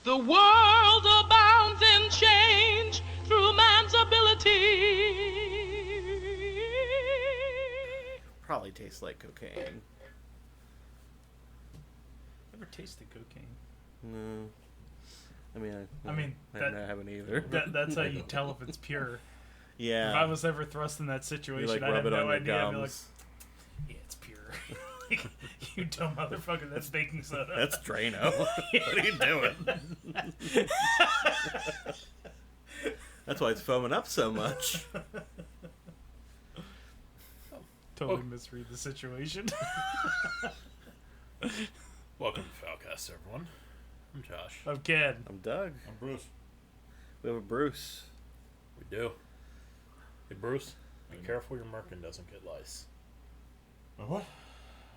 The world abounds in change through man's ability. Probably tastes like cocaine. Never tasted cocaine. No. I mean, I that, haven't either. That's how you tell if it's pure. Yeah. If I was ever thrust in that situation, you, like, I'd rub have it no on your idea. I'd be like, gums. yeah, it's pure. Like, you dumb motherfucker, that's baking soda. That's Drano. What are you doing? That's why it's foaming up so much. Totally misread the situation. Welcome to Foulcast, everyone. I'm Josh. I'm Ken. I'm Doug. I'm Bruce. We have a Bruce. We do. Hey, Bruce, be careful your merkin doesn't get lice. What?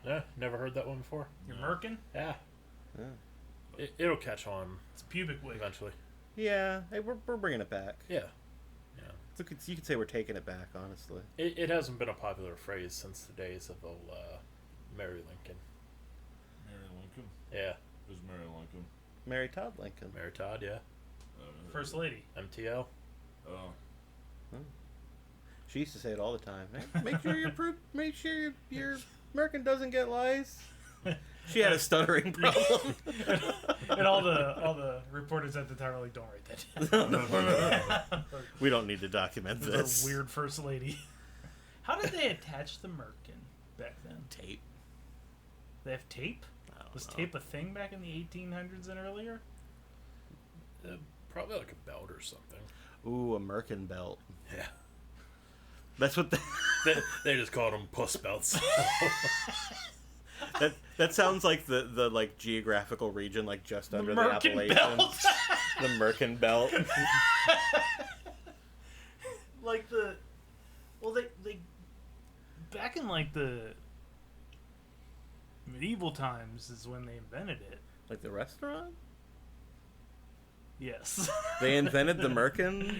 Yeah, never heard that one before? You're merkin? Yeah. Yeah. It'll catch on It's pubic wig. eventually. Yeah. Hey, we're bringing it back. Yeah. You could say we're taking it back, honestly. It hasn't been a popular phrase since the days of old Mary Lincoln. Mary Lincoln? Yeah. Who's Mary Lincoln? Mary Todd Lincoln. Mary Todd, yeah. First lady. MTL. Oh. She used to say it all the time. Hey, make sure your merkin doesn't get lice. She had a stuttering problem. And all the reporters at the time were like, don't write that down. We don't need to document This this. is a weird first lady. How did they attach the merkin back then? Tape. They have tape? I don't Was know. tape a thing back in the 1800s and earlier? Probably like a belt or something. Ooh, a merkin belt. Yeah. That's what They just called them puss belts. that sounds like the like geographical region, like just under the Merkin Appalachians. belt. The merkin belt. Like they back in like the medieval times is when they invented it. Like the restaurant? Yes. They invented the merkin?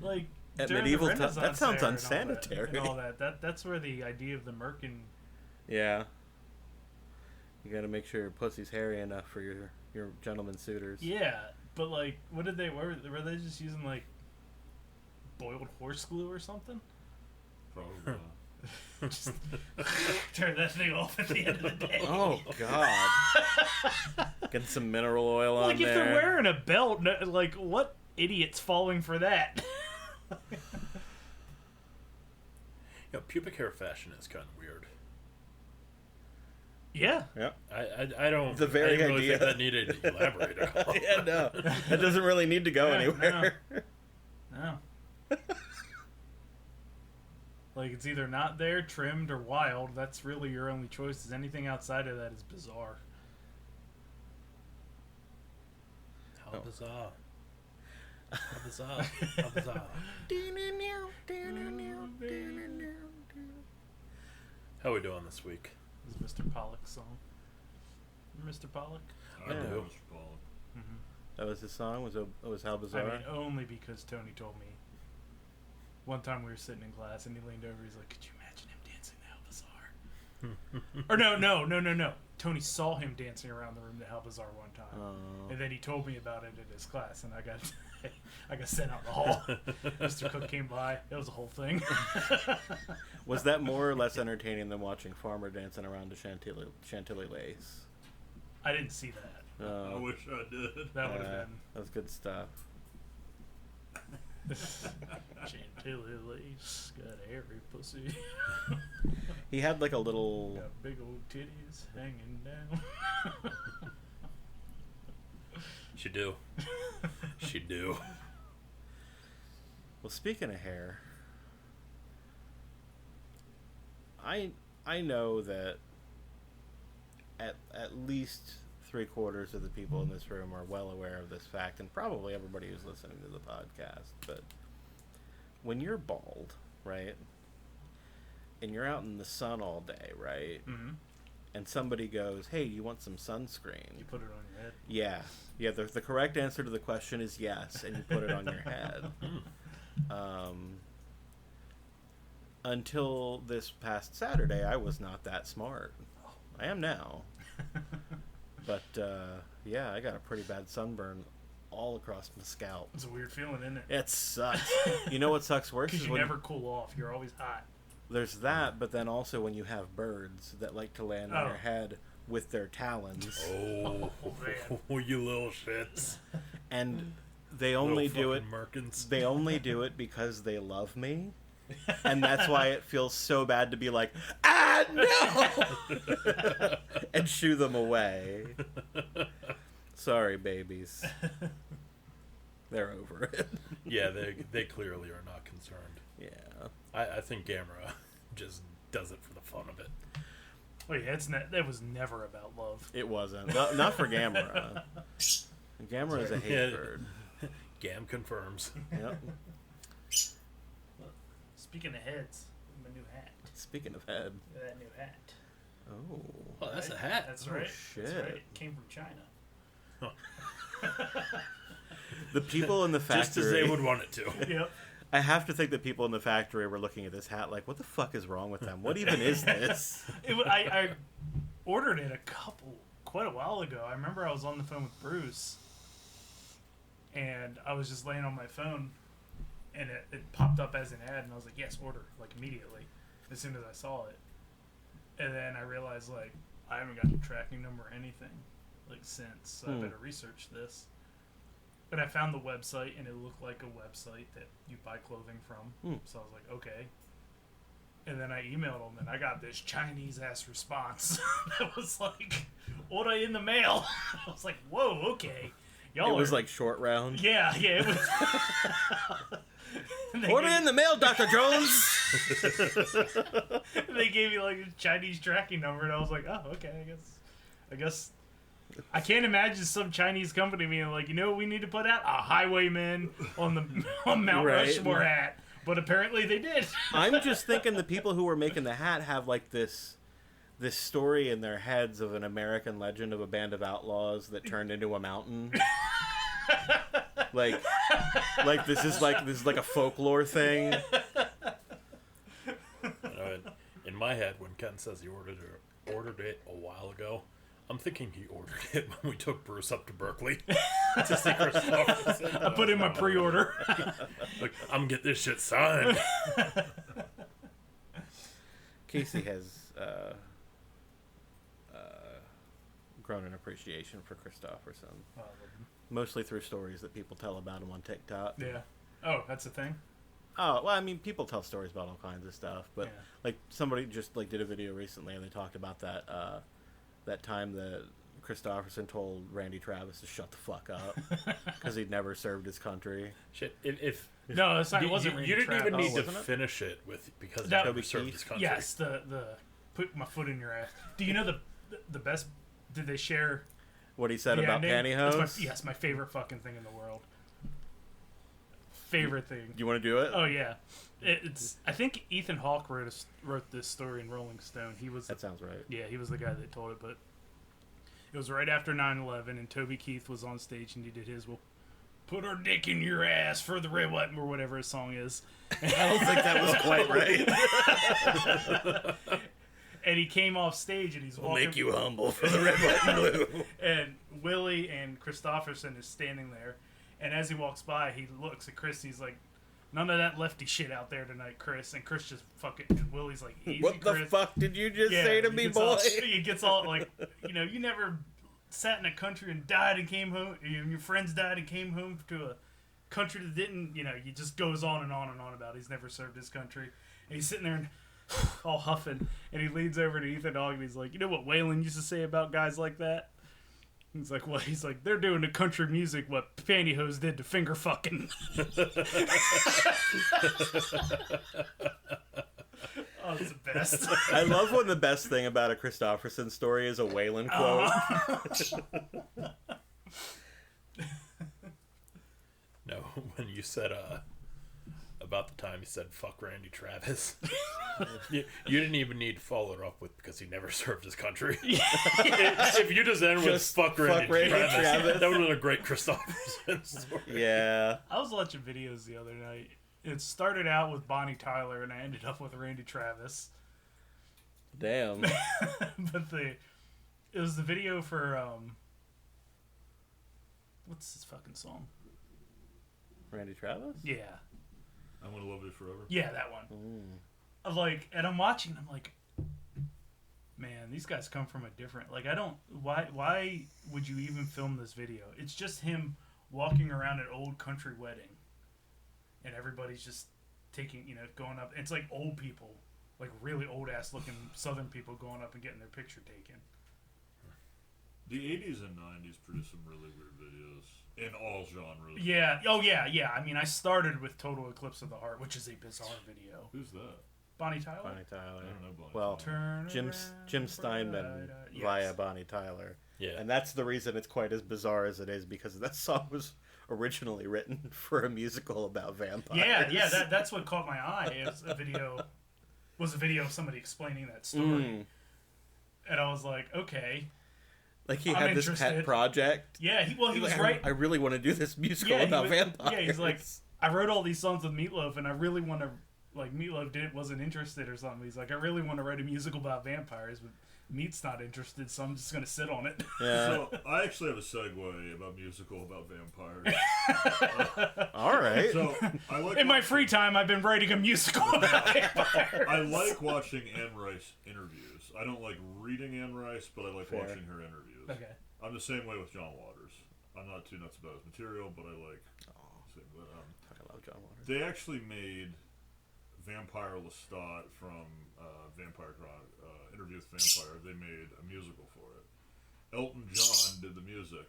Like At during medieval the times? That Renaissance sounds era unsanitary. and all that. That's where the idea of the merkin. Yeah. You gotta make sure your pussy's hairy enough for your gentleman suitors. Yeah, but like, what did they? Were they just using like boiled horse glue or something? Probably. Just turn that thing off at the end of the day. Oh, God. Get some mineral oil on Like, there. if they're wearing a belt, like, what idiot's falling for that? Pubic hair fashion is kind of weird. Yeah. Yeah. I don't. The very I didn't really idea. think that needed to elaborate at all. Yeah, no. That doesn't really need to go Yeah, anywhere. No. Like, it's either not there, trimmed, or wild. That's really your only choices. Anything outside of that is bizarre. How bizarre. How bizarre. How bizarre. How we doing this week? This is Mr. Pollock's song. Mr. Pollock? I Yeah. do. Mr. Pollock. That was his song? Was How Bizarre? I mean, only because Tony told me. One time we were sitting in class and he leaned over. He's like, "Could you imagine him dancing to How Bizarre?" Or no. Tony saw him dancing around the room to How Bizarre one time, Oh. and then he told me about it in his class, and I got sent out in the hall. Mr. Cook came by. It was a whole thing. Was that more or less entertaining than watching Farmer dancing around to Chantilly Lace? I didn't see that. I wish I did. That would have That was good stuff. been Chantilly lace, got a hairy pussy, He had like a little... got big old titties hanging down. She do. She do. Well, speaking of hair, I know that at least 3/4 of the people in this room are well aware of this fact, and probably everybody who's listening to the podcast. But when you're bald, right, and you're out in the sun all day, right, Mm-hmm. and somebody goes, "Hey, you want some sunscreen?" You put it on your head. Yeah. The correct answer to the question is yes, and you put it on your head. Until this past Saturday, I was not that smart. I am now. But, yeah, I got a pretty bad sunburn all across my scalp. It's a weird feeling, isn't it? It sucks. You know what sucks worse? Because Is you when never cool off. You're always hot. there's that, but then also when you have birds that like to land on Oh. your head with their talons, Oh, man. you little shits. and they only Little do it. fucking Merkins. They only do it because they love me. And that's why it feels so bad to be like, ah, no! And shoo them away. Sorry, babies. They're over it. Yeah, they clearly are not concerned. Yeah. I think Gamera just does it for the fun of it. Oh yeah, that was never about love. It wasn't. Not for Gamera. Gamera is a hate Yeah. bird. Gam confirms. Yep. Speaking of heads, my new hat. Speaking of head. That new hat. Oh. Oh, that's a hat. That's Oh, right. shit. That's right. It came from China. The people in the factory. Just as they would want it to. Yep. I have to think the people in the factory were looking at this hat like, what the fuck is wrong with them? What even is this? I ordered it quite a while ago. I remember I was on the phone with Bruce, and I was just laying on my phone, and it popped up as an ad, and I was like, yes, order, like immediately, as soon as I saw it. And then I realized, like, I haven't got the tracking number or anything, like, since, so I better research this. But I found the website, and it looked like a website that you buy clothing from. So I was like, okay. And then I emailed them, and I got this Chinese-ass response that was like, order in the mail. I was like, whoa, okay. Y'all It was are... like short round. Yeah, it was... Order in the mail, Dr. Jones! They gave me like a Chinese tracking number, and I was like, oh, okay, I guess I can't imagine some Chinese company being like, you know what we need to put out? A highwayman on Mount Right. Rushmore hat. But apparently they did. I'm just thinking the people who were making the hat have like this story in their heads of an American legend of a band of outlaws that turned into a mountain. like this is like a folklore thing. In my head, when Ken says he ordered it a while ago, I'm thinking he ordered it when we took Bruce up to Berkeley to see Christopher. I put in my pre-order. Like, I'm gonna get this shit signed. Casey has grown an appreciation for Christopherson, mostly through stories that people tell about him on TikTok. Yeah. Oh, that's the thing? Oh, well, I mean, people tell stories about all kinds of stuff, but Yeah. like somebody just like did a video recently and they talked about that time that Christopherson told Randy Travis to shut the fuck up because he'd never served his country. Shit, if No, that's not, it wasn't Randy you didn't even Travis. need to wasn't it? finish it with because he That- never Toby served Keith? his country. Yes, the put my foot in your ass. Do you know the best? Did they share? What he said the about ending? pantyhose. That's yes, my favorite fucking thing in the world. Favorite thing. You want to do it? Oh yeah, it's. I think Ethan Hawke wrote this story in Rolling Stone. He was. That sounds right. Yeah, he was the guy that told it, but it was right after 9/11, and Toby Keith was on stage and he did his. Well, put our dick in your ass for the red, white, or whatever his song is. I don't think that was quite right. And he came off stage and he's We'll walking. make you humble for the red, white, and blue. And Willie and Christopherson is standing there, and as he walks by, he looks at Chris. He's like, "None of that lefty shit out there tonight, Chris." And Chris just fucking. And Willie's like, "Easy, What the Chris." fuck did you just Yeah, say to he me, gets boy? all- he gets all like, you never sat in a country and died and came home. Your friends died and came home to a country that didn't. He just goes on and on and on about he's never served his country. And he's sitting there and all huffing, and he leans over to Ethan Hawke and he's like, "You know what Waylon used to say about guys like that?" He's like, "Well, he's like, they're doing to country music what pantyhose did to finger fucking." Oh, it's the best. I love when the best thing about a Christopherson story is a Waylon quote. No, when you said about the time he said "fuck Randy Travis," you didn't even need to follow it up with because he never served his country. If you just ended with Just "fuck Randy, Randy Travis," Travis. that would have been a great Christopherson story. Yeah. I was watching videos the other night. It started out with Bonnie Tyler, and I ended up with Randy Travis. Damn. But it was the video for what's his fucking song? Randy Travis? Yeah. I'm gonna love you forever. Yeah, that one. Mm. And I'm watching, I'm like, man, these guys come from a different, like, I don't, why would you even film this video? It's just him walking around an old country wedding, and everybody's just taking, going up, it's like old people, like really old ass looking Southern people going up and getting their picture taken. The 80s and 90s produced some really weird videos in all genres. Yeah, oh yeah. I mean, I started with Total Eclipse of the Heart, which is a bizarre video. Who's that? Bonnie Tyler? Bonnie Tyler. I don't know Bonnie Well, Tyler. Turn Jim around, Steinman bright-eyed. via Yes. Bonnie Tyler. Yeah. And that's the reason it's quite as bizarre as it is, because that song was originally written for a musical about vampires. Yeah, that's what caught my eye. It was a video of somebody explaining that story. And I was like, okay. Like he I'm had this interested. pet project. Yeah, he was Like, right. I really want to do this musical about vampires. Yeah, he's like, I wrote all these songs with Meatloaf, and I really want to, like, Meatloaf wasn't interested or something. He's like, I really want to write a musical about vampires, but Meat's not interested, so I'm just going to sit on it. Yeah. So I actually have a segue about musical about vampires. All right. So I like In my free time, I've been writing a musical about vampires. I like watching Anne Rice interviews. I don't like reading Anne Rice, but I like Fair. watching her interviews. Okay. I'm the same way with John Waters. I'm not too nuts about his material, but I like. But, I love John Waters. they actually made Vampire Lestat from Interview with Vampire. They made a musical for it. Elton John did the music.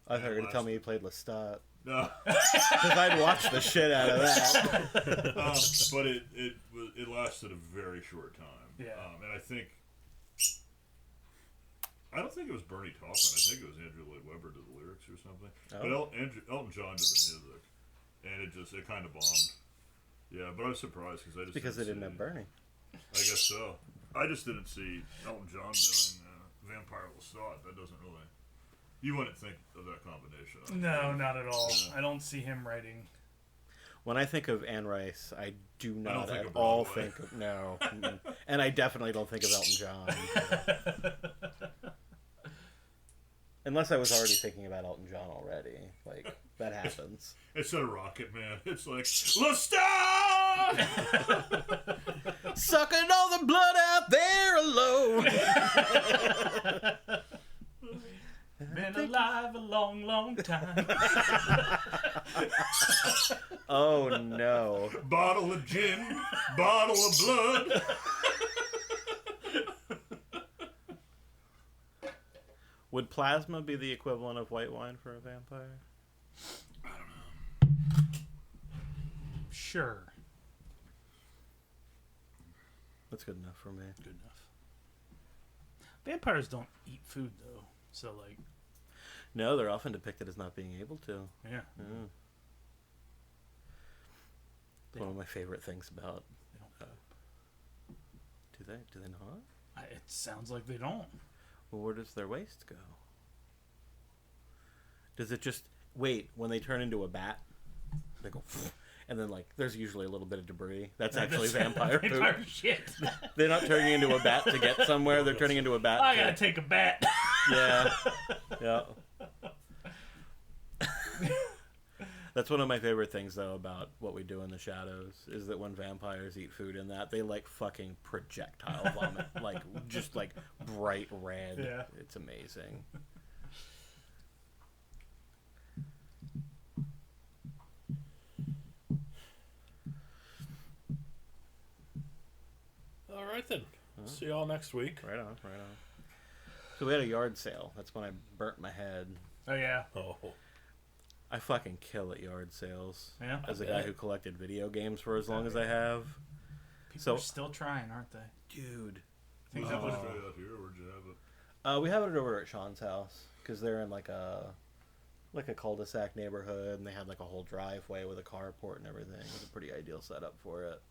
I thought you were going to tell me he played Lestat. No, Because I'd watch the shit out of that. but it lasted a very short time. Yeah. And I don't think it was Bernie Taupin. I think it was Andrew Lloyd Webber did the lyrics or something. Oh. But Elton John did the music, and it kind of bombed. Yeah, but I was surprised Because they didn't have Bernie. I guess so. I just didn't see Elton John doing Vampire Lestat. That doesn't really. You wouldn't think of that combination. No, not at all. Yeah. I don't see him writing. When I think of Anne Rice, I do not think at of all Broadway. think of... No. And I definitely don't think of Elton John. Unless I was already thinking about Elton John already. Like, that happens. Instead of Rocket Man, it's like Lestat. Sucking all the blood out there alone. Been alive a long, long time. Oh, no. Bottle of gin, bottle of blood. Would plasma be the equivalent of white wine for a vampire? Sure. That's good enough for me. Good enough. Vampires don't eat food, though. So, like, No, they're often depicted as not being able to. yeah. Yeah. It's one of my favorite things about... Do they not? It sounds like they don't. Well, where does their waste go? Does it just... Wait, when they turn into a bat, they go... And then, like, there's usually a little bit of debris. That's actually vampire poop. Vampire shit. They're not turning into a bat to get somewhere. They're turning into a bat I to... gotta take a bat. Yeah. Yeah. That's one of my favorite things, though, about what we do in the shadows, is that when vampires eat food in that, they, like, fucking projectile vomit. Like, just, like, bright red. Yeah. It's amazing. All right, then. See y'all next week. Right on, right on. So we had a yard sale. That's when I burnt my head. Oh, yeah. Oh, I fucking kill at yard sales. Yeah. As a I guy bet. who collected video games for as long as I have. People are still trying, aren't they? Dude. Things Was that it was, straight out here, or where'd you have it? We have it over at Sean's house because they're in like a cul-de-sac neighborhood, and they had like a whole driveway with a carport and everything. It was a pretty ideal setup for it.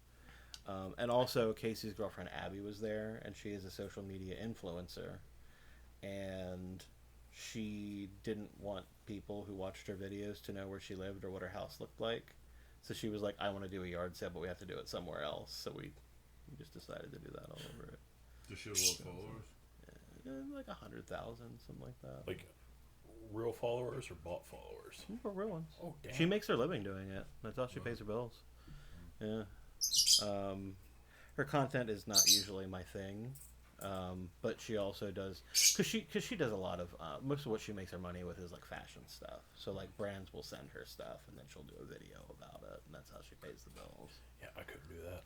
And also, Casey's girlfriend Abby was there, and she is a social media influencer, and she didn't want people who watched her videos to know where she lived or what her house looked like. So she was like, "I want to do a yard sale, but we have to do it somewhere else." So we just decided to do that all over it. Does she have a lot of followers? Like 100,000, something like that. like real followers or bought followers? For real ones. Oh, damn. She makes her living doing it. That's how she pays her bills. Yeah. Her content is not usually my thing, but she also does because she does a lot of most of what she makes her money with is like fashion stuff. So like brands will send her stuff, and then she'll do a video about it, and that's how she pays the bills. Yeah, I couldn't do that.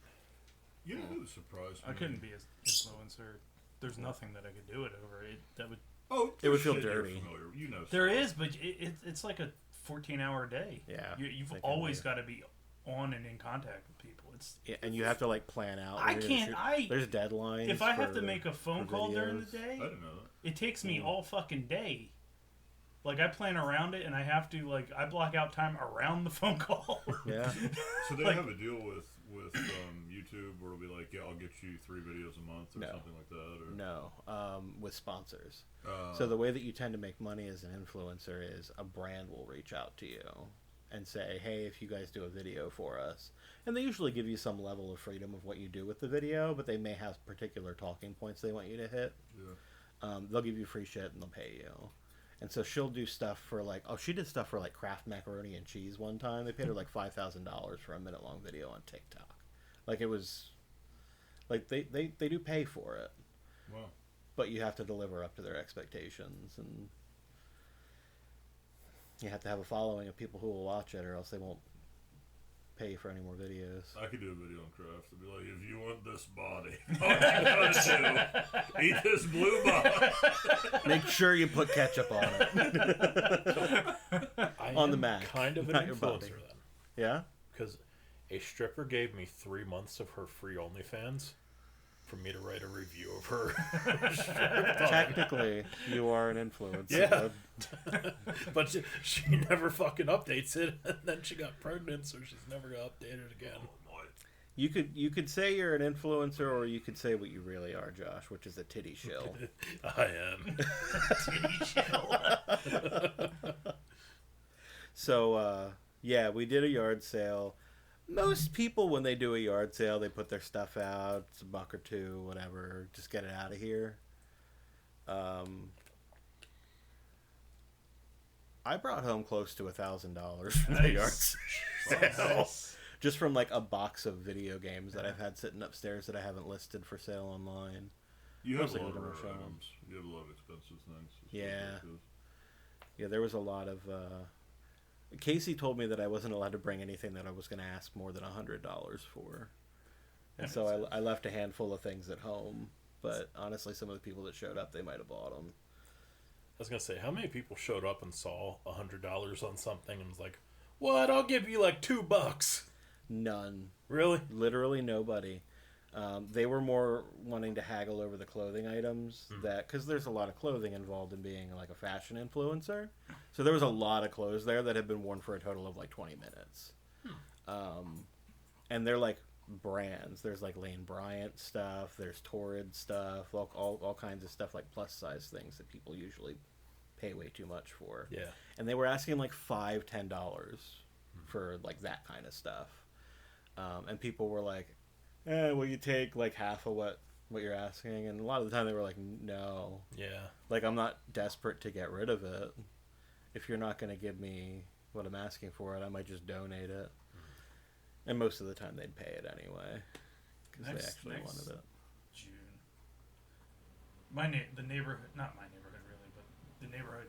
You know who surprised me? I couldn't be an influencer. There's nothing that I could do it over. That would. Oh, It would there's feel shit you're dirty. familiar with. You know, There stuff. is, but it's like a 14-hour day. Yeah, You've they can always be. got to be on and in contact with people. It's Yeah, and you have to like plan out. I when you're gonna can't. shoot. There's deadlines. If I have to for- make a phone for call during the videos. day, I didn't know that. it takes me all fucking day. Like I plan around it, and I have to I block out time around the phone call. Yeah. So they Like- have a deal with YouTube where it'll be like, yeah, I'll get you 3 videos a month or No. something like that. Or No, with sponsors. Uh, So the way that you tend to make money as an influencer is a brand will reach out to you and say, hey, if you guys do a video for us. And they usually give you some level of freedom of what you do with the video, but they may have particular talking points they want you to hit. yeah. They'll give you free shit and they'll pay you. And so she'll do stuff for she did stuff for Kraft macaroni and cheese one time. They paid her like $5,000 for a minute-long video on TikTok. Like it was, like they do pay for it. Wow. But you have to deliver up to their expectations, and you have to have a following of people who will watch it, or else they won't pay you for any more videos. I could do a video on Kraft. I'd be like, if you want this body, all you gotta do, eat this blue box. Make sure you put ketchup on it. I On the am Mac, kind of an not your influencer body. then. Yeah? Because a stripper gave me 3 months of her free OnlyFans for me to write a review of her. Technically, you are an influencer. Yeah. But she never fucking updates it, and then she got pregnant, so she's never gonna update it again. You could say you're an influencer, or you could say what you really are, Josh, which is a titty shill. I am. So, yeah, we did a yard sale. Most people, when they do a yard sale, they put their stuff out. It's $1 or $2, whatever. Just get it out of here. I brought home close to $1,000 from the yard sale. Just from a box of video games that I've had sitting upstairs that I haven't listed for sale online. You have Mostly a lot of we rare don't show 'em. items. You have a lot of expensive things. Yeah. Yeah, there was a lot of... Casey told me that I wasn't allowed to bring anything that I was going to ask more than $100 for. And so I left a handful of things at home. But honestly, some of the people that showed up, they might have bought them. I was gonna say, how many people showed up and saw $100 on something and was like, "What? I'll give you like $2." None. Really? Literally nobody. They were more wanting to haggle over the clothing items because there's a lot of clothing involved in being like a fashion influencer. So there was a lot of clothes there that had been worn for a total of like 20 minutes. And they're like brands. There's like Lane Bryant stuff. There's Torrid stuff. All kinds of stuff, like plus size things that people usually pay way too much for. Yeah. And they were asking like $5-10 for like that kind of stuff. And people were like, will you take like half of what you're asking? And a lot of the time they were like, no. Yeah. Like, I'm not desperate to get rid of it. If you're not going to give me what I'm asking for it, I might just donate it. And most of the time they'd pay it anyway. Because they actually wanted it. June. The neighborhood, not my neighborhood really, but the neighborhood,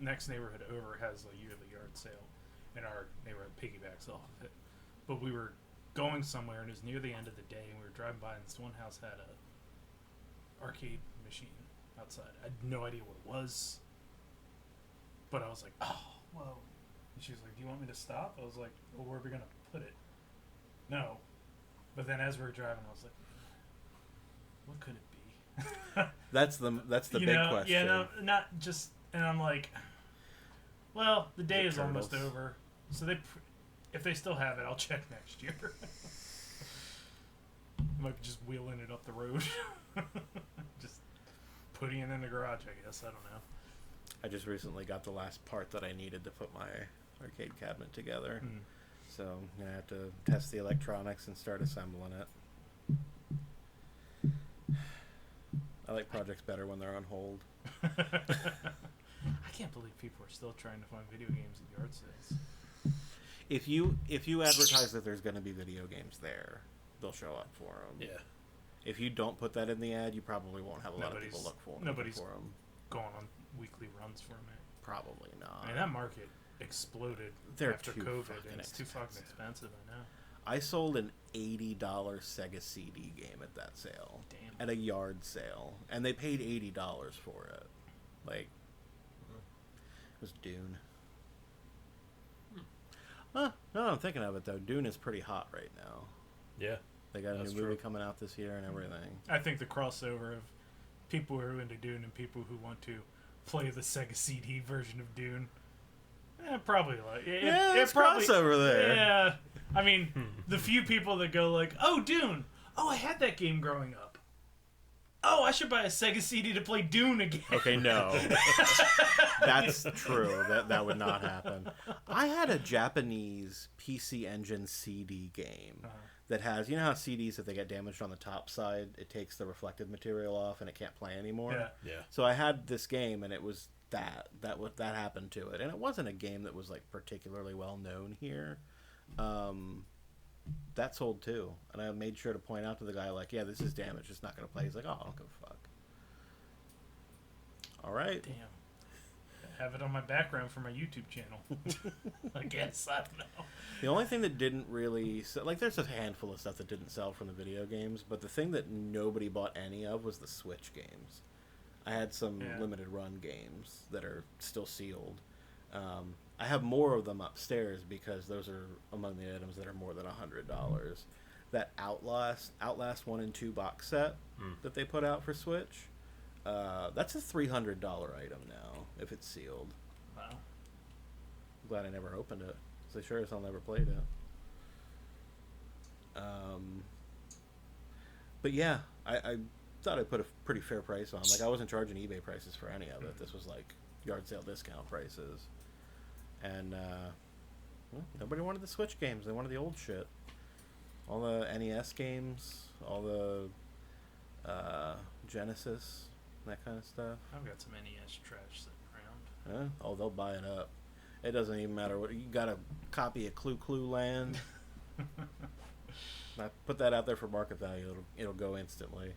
next neighborhood over has a yearly yard sale. And our neighborhood piggybacks off of it. But we were going somewhere, and it was near the end of the day, and we were driving by, and this one house had a arcade machine outside. I had no idea what it was, but I was like, oh, whoa. And she was like, do you want me to stop? I was like, well, where are we going to put it? No. But then as we were driving, I was like, what could it be? That's the big question. Yeah, no, not just, and I'm like, well, the day is almost turtles? over, so if they still have it, I'll check next year. Might be just wheeling it up the road, just putting it in the garage. I guess I don't know. I just recently got the last part that I needed to put my arcade cabinet together. So I'm going to have to test the electronics and start assembling it. I like projects better when they're on hold. can't believe people are still trying to find video games at yard sales. If you advertise that there's going to be video games there, they'll show up for them. Yeah. If you don't put that in the ad, you probably won't have a lot of people look for them. Nobody's going on weekly runs from it. Probably not. I mean, that market exploded after COVID, and it's too fucking expensive. I know. I sold an $80 Sega CD game at that sale. Damn. At a yard sale, and they paid $80 for it. Like, it was Dune. Huh, now I'm thinking of it, though, Dune is pretty hot right now. Yeah. They got a That's new movie true. coming out this year and everything. I think the crossover of people who are into Dune and people who want to play the Sega CD version of Dune, probably like It's probably crossover there. Yeah, I mean, the few people that go like, "Oh, Dune! Oh, I had that game growing up. Oh, I should buy a Sega CD to play Dune again." Okay, no. That's true. That would not happen. I had a Japanese PC Engine CD game that has, you know how CDs, if they get damaged on the top side, it takes the reflective material off and it can't play anymore? Yeah. Yeah. So I had this game, and it was that happened to it. And it wasn't a game that was, like, particularly well known here. That sold too, and I made sure to point out to the guy, like, yeah, this is damaged, it's not going to play. He's like, oh, I don't give a fuck. All right. Damn. I have it on my background for my YouTube channel. I guess, I don't know. The only thing that didn't really sell, like, there's a handful of stuff that didn't sell from the video games, but the thing that nobody bought any of was the Switch games. I had some limited run games that are still sealed. I have more of them upstairs because those are among the items that are more than $100. That Outlast 1 and 2 box set that they put out for Switch, that's a $300 item now if it's sealed. Wow. I'm glad I never opened it, so sure as I'll never played it. But yeah, I thought I put a pretty fair price on. Like, I wasn't charging eBay prices for any of it. This was like yard sale discount prices. And well, nobody wanted the Switch games. They wanted the old shit. All the NES games, all the Genesis, that kind of stuff. I've got some NES trash sitting around. Oh, they'll buy it up. It doesn't even matter what. You got a copy of Clue Land. I put that out there for market value. It'll go instantly.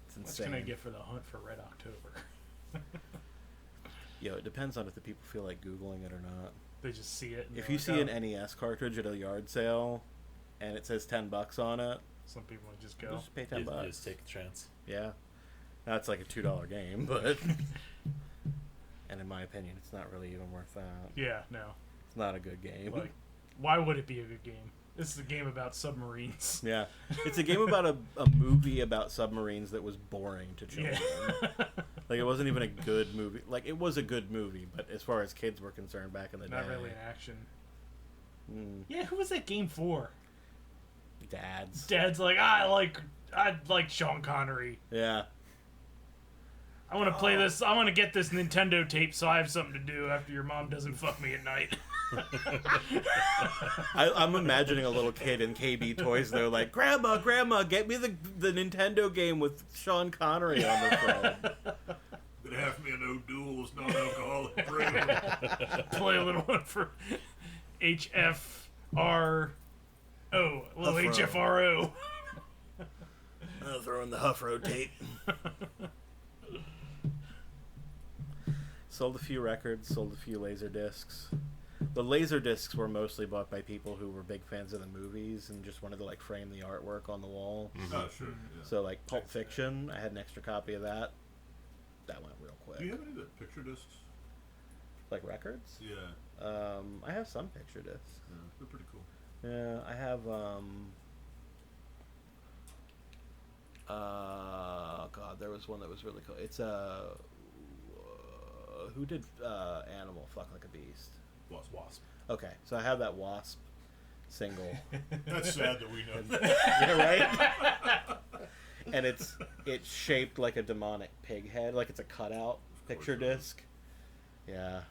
It's insane. What can I get for the hunt for Red October? Yo, it depends on if the people feel like Googling it or not. They just see it. And If they're you like, see an NES cartridge at a yard sale, and it says $10 on it, some people would just go. just pay You $10. just take the chance. Yeah, now it's like a $2 game, but and in my opinion, it's not really even worth that. Yeah, no. It's not a good game. Like, why would it be a good game? This is a game about submarines. Yeah, it's a game about a movie about submarines that was boring to children. Yeah. Like, it wasn't even a good movie. Like, it was a good movie, but as far as kids were concerned back in the day, Not really an action. Mm, Yeah, who was that game for? dads. Dad's like, I like Sean Connery. Yeah. I want to play this. I want to get this Nintendo tape so I have something to do after your mom doesn't fuck me at night. I'm imagining a little kid in KB Toys, though, like, Grandma, get me the Nintendo game with Sean Connery on the front. Gonna have me a no duels, non-alcoholic drink. Play a little one for HFRO. Little Huffro. HFRO. I'll throw in the Huffro tape. Sold a few records, sold a few laser discs. The laser discs were mostly bought by people who were big fans of the movies and just wanted to, like, frame the artwork on the wall. Oh, sure. Yeah. So, like, Pulp Fiction, I had an extra copy of that. That went real quick. Do you have any of the picture discs? Like records? Yeah. I have some picture discs. Yeah, they're pretty cool. Yeah, I have, God, there was one that was really cool. It's, who did, Animal, Fuck Like a Beast? Wasp. Okay, so I have that Wasp single. That's sad that we know. Yeah, right? And it's shaped like a demonic pig head, like it's a cutout picture it is. disc. Yeah.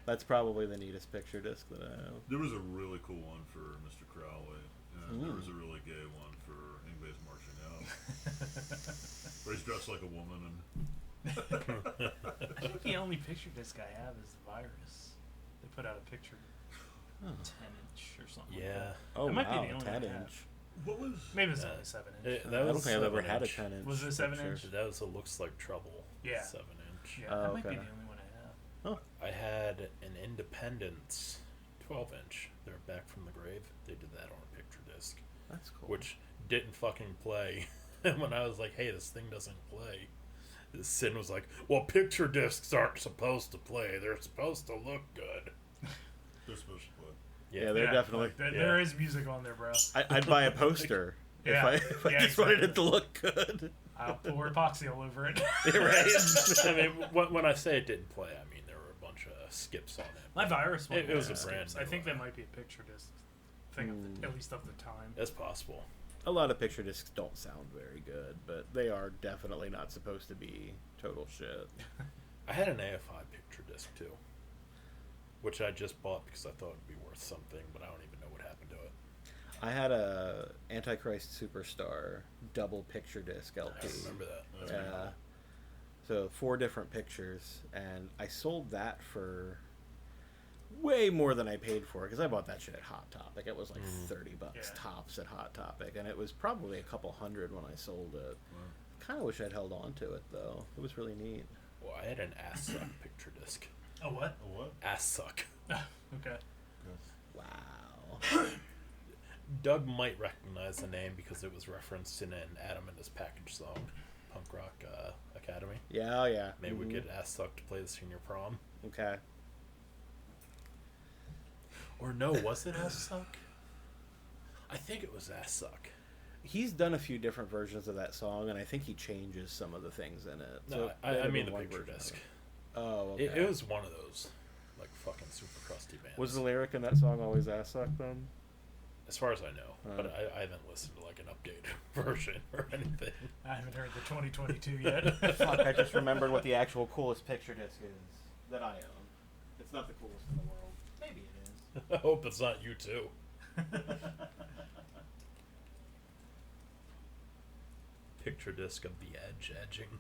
That's probably the neatest picture disc that I have. There was a really cool one for Mr. Crowley. And there was a really gay one for Ingves Marching Out. Where he's dressed like a woman and I think the only picture disc I have is the Virus. They put out a picture 10-inch or something. Yeah. Like that. Oh, That might be wow, the only 10 one I have. inch. What was? Maybe it's only 7-inch. That I was don't think I've ever 7 had a inch. 10 inch. Was it a 7 picture. inch? That was a Looks Like Trouble. Yeah. 7-inch. Yeah, Oh, that might be okay. the only one I have. I had an Independence 12-inch. They're Back from the Grave. They did that on a picture disc, That's cool. which didn't fucking play. And when I was like, "Hey, this thing doesn't play," Sin was like, "Well, picture discs aren't supposed to play. They're supposed to look good." They're supposed to play. Yeah, they're definitely. Like, there is music on there, bro. I'd buy a poster Yeah. if I Yeah, just wanted exactly. it to look good. I'll pour epoxy all over it. Right. I mean, when I say it didn't play, I mean there were a bunch of skips on it. My Virus one. It was a has brand skips. I new think one. that might be a picture disc thing, of the, at least of the time. That's possible. A lot of picture discs don't sound very good, but they are definitely not supposed to be total shit. I had an AFI picture disc too, which I just bought because I thought it'd be worth something, but I don't even know what happened to it. I had a Antichrist Superstar double picture disc LP. I remember that. That's Yeah. pretty cool. So 4 different pictures, and I sold that for way more than I paid for it because I bought that shit at Hot Topic. It was like $30 Yeah. tops at Hot Topic, and it was probably a couple hundred when I sold it. Kind of wish I'd held on to it though. It was really neat. Well, I had an Ass Suck picture disc. Oh, what? What? Ass Suck. Okay. Wow. Doug might recognize the name because it was referenced in an Adam and His Package song, Punk Rock Academy. Yeah, yeah. Maybe we get Ass Suck to play the senior prom. Okay. Or no, was it Ass Suck? I think it was Ass Suck. He's done a few different versions of that song, and I think he changes some of the things in it. No, So I that had mean been the one picture version of disc. it. Oh, okay. It was one of those, like, fucking super crusty bands. Was the lyric in that song always ass suck then? As far as I know, but I haven't listened to like an updated version or anything. I haven't heard the 2022 yet. Fuck, I just remembered what the actual coolest picture disc is that I own. It's not the coolest in the world. Maybe it is. I hope it's not you too. Picture disc of The Edge edging.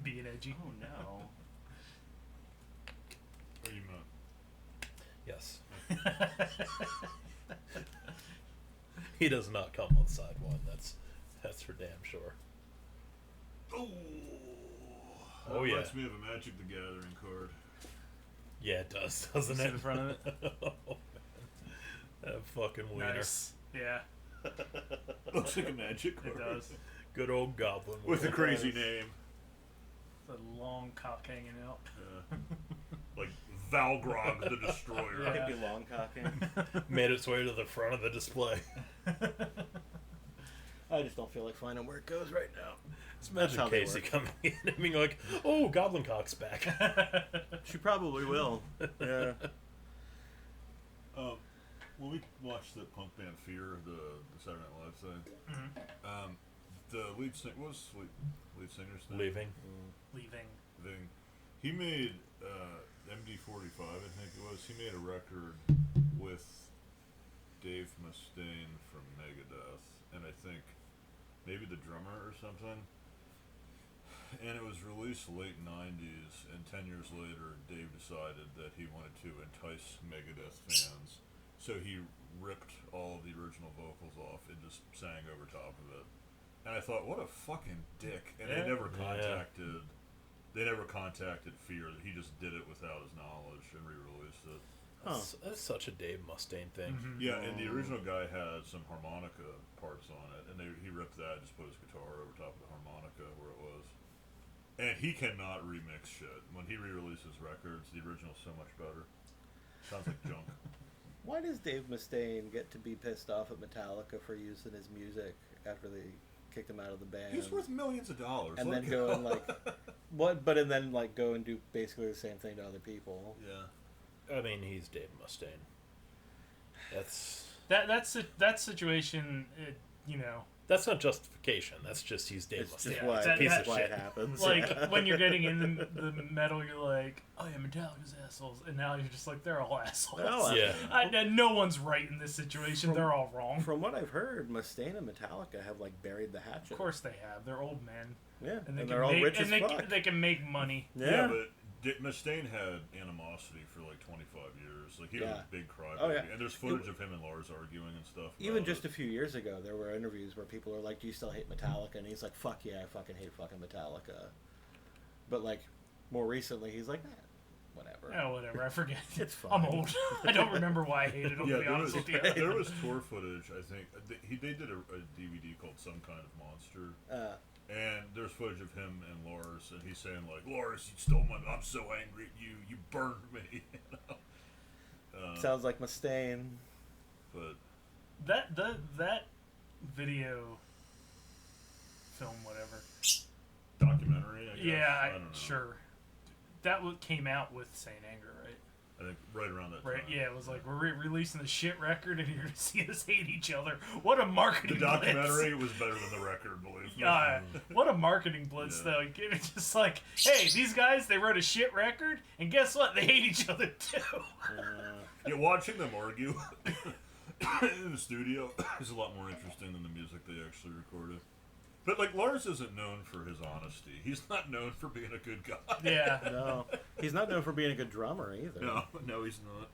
Being edgy. Oh no. Are you not? Yes. He does not come on side one. That's for damn sure. Oh. Oh, yeah. Reminds me of a Magic the Gathering card. Yeah, it does, doesn't See it? the front of it? Oh, man. That fucking wiener. Nice. Yeah, Looks like a Magic card. it does. Good old goblin With a wiener. crazy name. The long cock hanging out. Yeah. Like Valgrog the Destroyer. Yeah. Could be long cocking. Made its way to the front of the display. I just don't feel like finding where it goes right now. Just imagine how they Casey work. coming in and being like, "Oh, Goblin Cock's back." She probably will. Yeah. When we watched the punk band Fear, the Saturday Night Live thing, the lead singer, what was lead singer's name? Leaving. Leaving. Thing. He made MD45, I think it was. He made a record with Dave Mustaine from Megadeth, and I think maybe the drummer or something. And it was released late 90s, and 10 years later, Dave decided that he wanted to entice Megadeth fans. So he ripped all of the original vocals off and just sang over top of it. And I thought, what a fucking dick. And Yeah. they never contacted Fear. He just did it without his knowledge and re-released it. That's such a Dave Mustaine thing. Mm-hmm. Yeah, and the original guy had some harmonica parts on it, and he ripped that, just put his guitar over top of the harmonica where it was. And he cannot remix shit. When he re-releases records, the original's so much better. Sounds like junk. Why does Dave Mustaine get to be pissed off at Metallica for using his music after they kicked him out of the band? He's worth millions of dollars. And Let then him go and like what? But and then like go and do basically the same thing to other people. Yeah. I mean, he's Dave Mustaine. That's That situation, That's not justification. That's just he's Dave It's Mustaine. just why, that- Piece that- of why shit. it happens. Like when you're getting in the metal, you're like, oh yeah, Metallica's assholes, and now you're just like, they're all assholes. They're all Yeah. No one's right in this situation. They're all wrong. From what I've heard, Mustaine and Metallica have like buried the hatchet. Of course they have. They're old men, Yeah, and they're all rich as fuck. they can make money. Yeah. but Mustaine had animosity for like 25 years. Like he was Yeah. a big crybaby, Oh, yeah. and there's footage of him and Lars arguing and stuff. Even about just it. a few years ago, there were interviews where people are like, "Do you still hate Metallica?" And he's like, "Fuck yeah, I fucking hate fucking Metallica." But like, more recently, he's like, whatever. Oh, whatever. I forget. It's fine. I'm old. I don't remember why I hated them. Yeah, To be honest with you. there was tour footage. I think they did a DVD called Some Kind of Monster. And there's footage of him and Lars, and he's saying like, "Lars, you stole my. I'm so angry at you. You burned me." You know? Sounds like Mustaine. But That video film, whatever. documentary. I guess. Yeah, I don't know. sure. That came out with Saint Anger, right? I think right around that Right. time. Yeah, it was like we're releasing the shit record, and you're gonna see us hate each other. What a The marketing documentary was better than the record, believe me. What a marketing blitz, Yeah. though. It's just like, hey, these guys, they wrote a shit record, and guess what? They hate each other, too. Yeah, watching them argue in the studio is a lot more interesting than the music they actually recorded. But like Lars isn't known for his honesty. He's not known for being a good guy. Yeah. No, he's not known for being a good drummer either. No, he's not.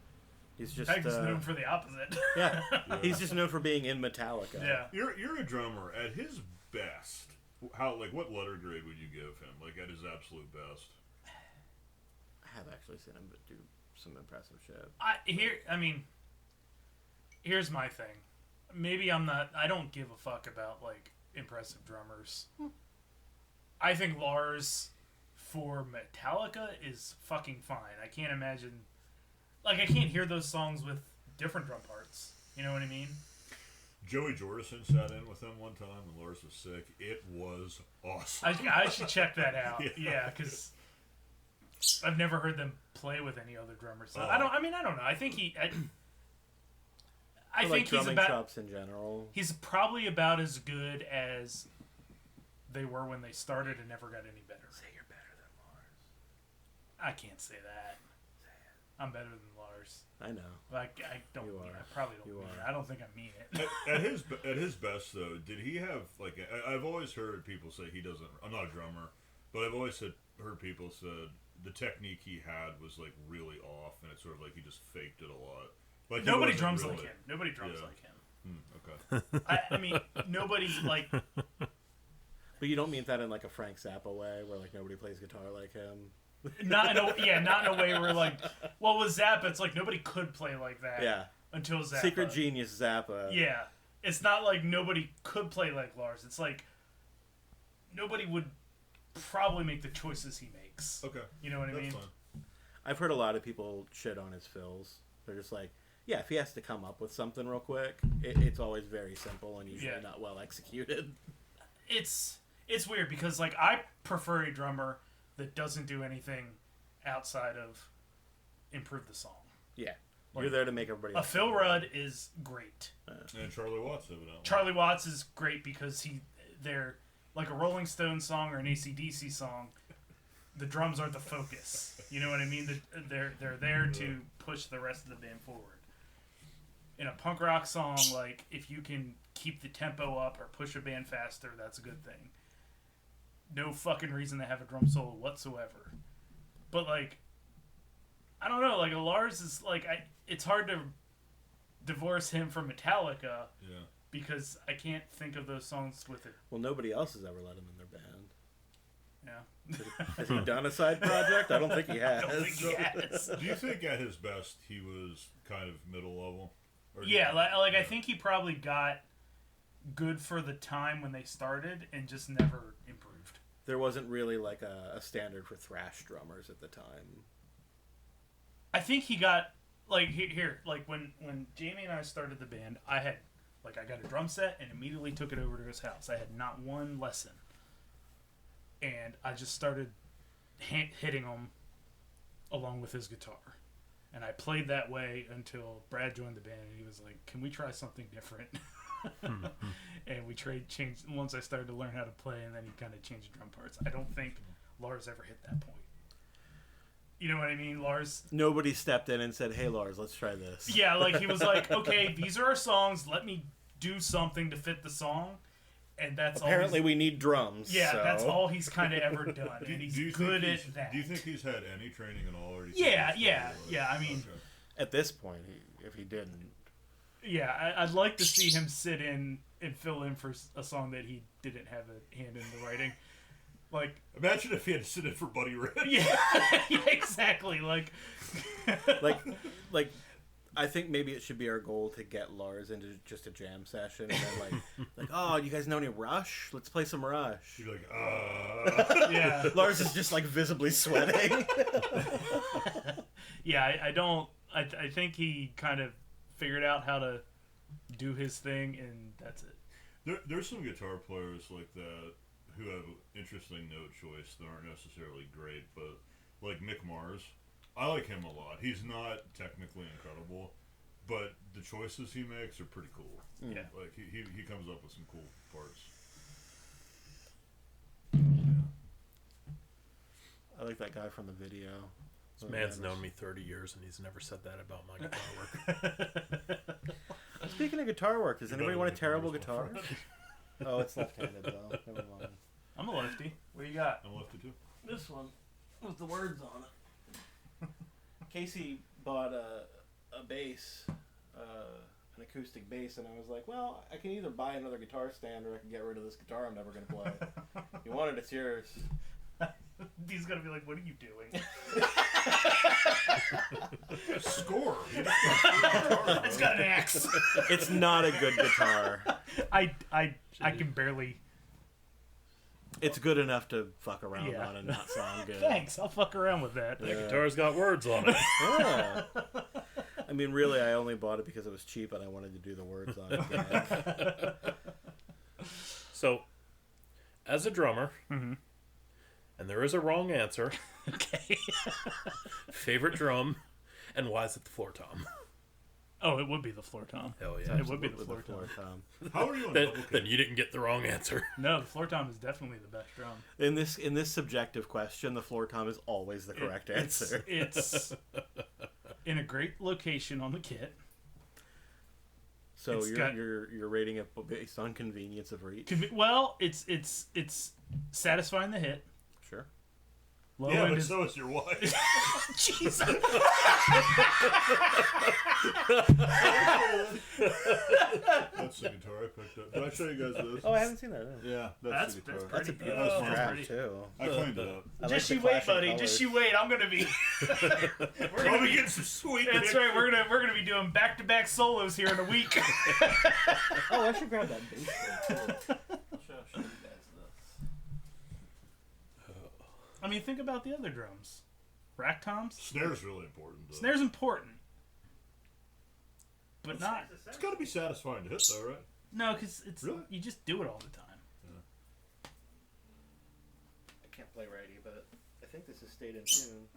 He's just He's known for the opposite. yeah. He's just known for being in Metallica. Yeah. You're a drummer at his best. What letter grade would you give him? Like at his absolute best? I have actually seen him do some impressive shit. Here's my thing. Maybe I don't give a fuck about, like, impressive drummers. I think Lars for Metallica is fucking fine. I can't imagine, like, I can't hear those songs with different drum parts. You know what I mean? Joey Jordison sat in with him one time when Lars was sick. It was awesome. I should check that out. Yeah. Yeah, because I've never heard them play with any other drummers. So Oh. I don't know. I think I Or, like, think he's drumming about. chops in general. He's probably about as good as they were when they started and never got any better. Say you're better than Lars. I can't say that. I'm better than Lars. I know. Like I don't. You mean, are. I probably don't You mean are. it. I don't think I mean it. At his best though, did he have like I've always heard people say he doesn't. I'm not a drummer, but I've always heard people said the technique he had was like really off, and it's sort of like he just faked it a lot. Like he Nobody wasn't drums really- like him. Nobody drums Yeah. like him. Okay. I mean, nobody like. But you don't mean that in like a Frank Zappa way, where like nobody plays guitar like him. Not in a way where like, well, with Zappa, it's like nobody could play like that. Yeah. Until Zappa. Secret genius Zappa. Yeah, it's not like nobody could play like Lars. It's like nobody would probably make the choices he makes. Okay. You know what I That's mean? fine. I've heard a lot of people shit on his fills. They're just like, yeah, if he has to come up with something real quick, it's always very simple and usually Yeah. not well executed. It's weird because like I prefer a drummer that doesn't do anything outside of improve the song. Yeah. Like, You're there to make everybody A else Phil feel Rudd is great. And Charlie Watts evidently. Charlie Watts is great because they're like a Rolling Stones song or an AC/DC song. The drums aren't the focus. You know what I mean? They're there to push the rest of the band forward. In a punk rock song, like if you can keep the tempo up or push a band faster, that's a good thing. No fucking reason to have a drum solo whatsoever. But like, I don't know. Like Lars is like it's hard to divorce him from Metallica. Yeah. Because I can't think of those songs with it. Well, nobody else has ever let him in their band. Yeah. Has he done a side project? I don't think he has. I don't think he has. Do you think at his best he was kind of middle level? Or Yeah, like I think he probably got good for the time when they started and just never improved. There wasn't really like a standard for thrash drummers at the time. I think he got like here like when Jamie and I started the band, I got a drum set and immediately took it over to his house. I had not one lesson. And I just started hitting him along with his guitar. And I played that way until Brad joined the band and he was like, "Can we try something different?" And we changed once I started to learn how to play, and then he kind of changed drum parts. I don't think Lars ever hit that point. You know what I mean, Lars? Nobody stepped in and said, "Hey, Lars, let's try this." Yeah, like he was like, "Okay, these are our songs. Let me do something to fit the song." And that's Apparently we need drums. Yeah, so. that's all he's kind of ever done, and he's good at that. Do you think he's had any training at all? Or Yeah. I mean, Okay. At this point, if he didn't, yeah, I'd like to see him sit in and fill in for a song that he didn't have a hand in the writing. Like, imagine if he had to sit in for Buddy Rich. yeah, exactly. Like, I think maybe it should be our goal to get Lars into just a jam session, and then like, oh, you guys know any Rush? Let's play some Rush. You're like, yeah, Lars is just like visibly sweating. yeah. I think he kind of figured out how to do his thing, and that's it. There's some guitar players like that who have interesting note choice that aren't necessarily great, but like Mick Mars, I like him a lot. He's not technically incredible, but the choices he makes are pretty cool. Yeah. Like he comes up with some cool parts. I like that guy from the video. This man's known me 30 years and he's never said that about my guitar work. Speaking of guitar work, does You're anybody better want a than terrible Mars, my guitar? friend. Oh, it's left-handed though. Never mind. I'm a lefty. What do you got? I'm lefty too. This one with the words on it. Casey bought a bass, an acoustic bass, and I was like, well, I can either buy another guitar stand or I can get rid of this guitar I'm never going to play. You want it, it's yours. He's gonna be like, "What are you doing?" Score. It's got an axe. It's not a good guitar. I can barely. It's good enough to fuck around Yeah. on and not sound good. Thanks. I'll fuck around with that. That guitar's got words on it. Yeah. I mean, really, I only bought it because it was cheap and I wanted to do the words on it. So, as a drummer, Mhm. and there is a wrong answer, Okay. favorite drum, and why is it the floor tom? Oh, it would be the floor tom. Hell yeah. It would be the With floor tom. tom. How are you on Then, double then kick? you didn't get the wrong answer. No, the floor tom is definitely the best drum. In this subjective question, the floor tom is always the correct answer. It's in a great location on the kit. So it's you're, got- you're rating it based on convenience of reach. Well, it's satisfying the hit. Sure. Low Yeah, end but is so is your wife. Jesus. That's the guitar I picked up. Did I show you guys this? Oh, I haven't seen that. No. Yeah, That's the guitar. That's a pretty. beautiful Oh, strap pretty. too. I cleaned it up. I Just like you the wait, clashing buddy. colors. Just you wait. I'm gonna be. We're I'll gonna be be. getting some sweet. That's right. We're gonna be doing back-to-back solos here in a week. Oh, I should grab that bass thing too. I'll show you guys this. I mean, think about the other drums. Rack toms. Snare's really important. Though. Snare's important, but not. It's got to be satisfying to hit, though, right? No, because it's Really? you just do it all the time. I can't play righty, but I think this has stayed in tune.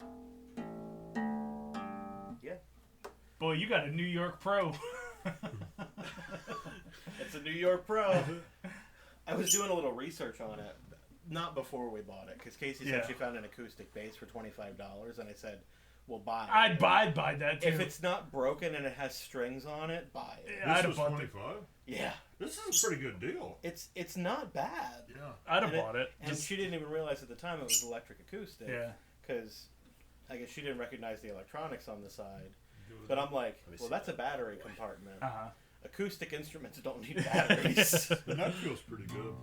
Yeah. Boy, you got a New York Pro. It's a New York Pro. I was doing a little research on it, not before we bought it, because Casey said Yeah. she found an acoustic bass for $25, and I said, "Well, buy it." I'd buy that too. If it's not broken and it has strings on it, buy it. Yeah, I'd This have was bought it. 25. Yeah, This is a pretty good deal. it's not bad. Yeah. I'd have And bought it. And she didn't even realize at the time it was electric acoustic. Yeah. Because I guess she didn't recognize the electronics on the side. But I'm like, me well, see that's a that. battery compartment. Uh-huh. Acoustic instruments don't need batteries. And that feels pretty good.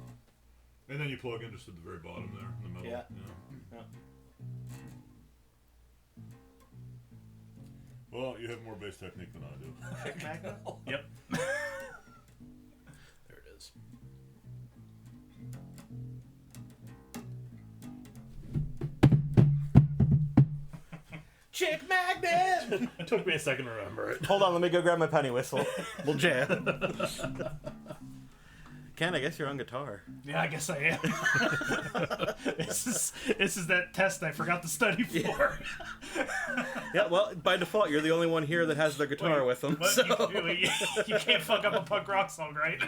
And then you plug in just at the very bottom there, in the middle. Yeah. Yeah. Well, you have more bass technique than I do. Chick magnet? Yep. There it is. Chick magnet! Took me a second to remember it. Hold on, let me go grab my penny whistle. We'll jam. Ken, I guess you're on guitar. Yeah, I guess I am. This is that test I forgot to study for. Yeah, well, by default, you're the only one here that has their guitar Wait, with them. But So. you can't fuck up a punk rock song, right?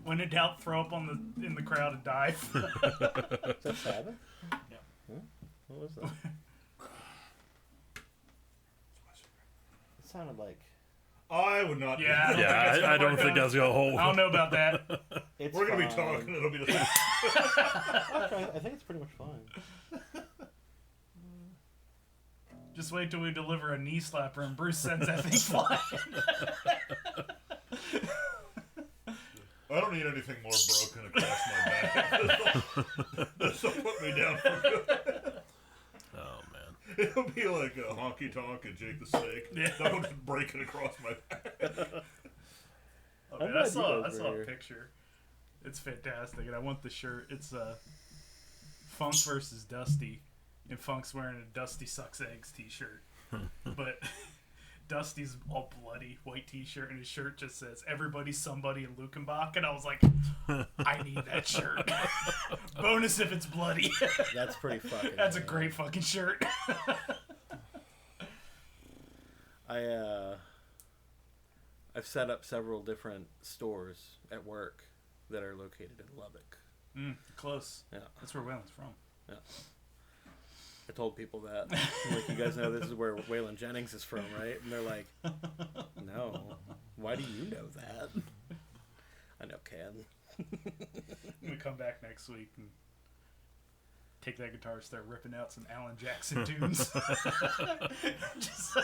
When in doubt, throw up in the crowd and dive. Is that Sabbath? Yeah. Huh? What was that? It sounded like. I would not. Yeah, do that. Yeah, I don't think that's gonna hold. I don't know about that. It's We're gonna be fine. talking. It'll be the Actually, I think it's pretty much fine. Just wait till we deliver a knee slapper and Bruce sends that thing flying. I don't need anything more broken across my back. This'll put me down for good. Oh man. It'll be like a honky tonk and Jake the Snake. Yeah. That'll just break it across my back. Oh, I'm man, I glad you saw guys were a here. picture. It's fantastic, and I want the shirt. It's Funk versus Dusty, and Funk's wearing a Dusty Sucks Eggs t-shirt, but Dusty's all bloody white t-shirt, and his shirt just says "Everybody's somebody in Lukenbach," and I was like, I need that shirt. Bonus if it's bloody. That's pretty fucking. That's a good. great fucking shirt. I've set up several different stores at work that are located in Lubbock. Close. Yeah. That's where Waylon's from. Yeah. I told people that. Like, you guys know this is where Waylon Jennings is from, right? And they're like, no. Why do you know that? I know Ken. We come back next week and take that guitar, start ripping out some Alan Jackson tunes. Just,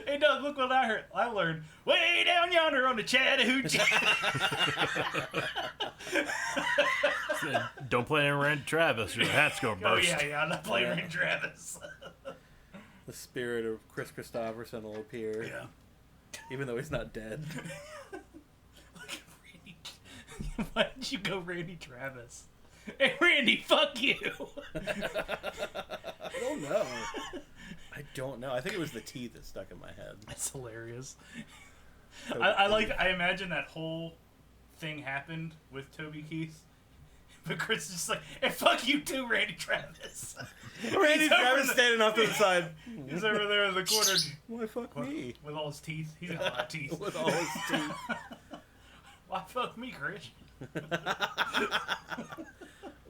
hey Doug, look what I learned. Way down yonder on the Chattahoochee. Don't play any Randy Travis, your hat's gonna Oh burst. yeah, I'm not playing Randy Travis. The spirit of Chris Christopherson will appear, Yeah. even though he's not dead. Randy, why did you go Randy Travis? Hey Randy, fuck you. I don't know. I don't know. I think it was the teeth that stuck in my head. That's hilarious. I imagine that whole thing happened with Toby Keith. But Chris is just like, hey, fuck you too, Randy Travis. Randy He's over Travis the- standing off to the side. He's over there in the corner Why fuck me? with all his teeth. He's got a lot of teeth. With all his teeth. Why fuck me, Chris?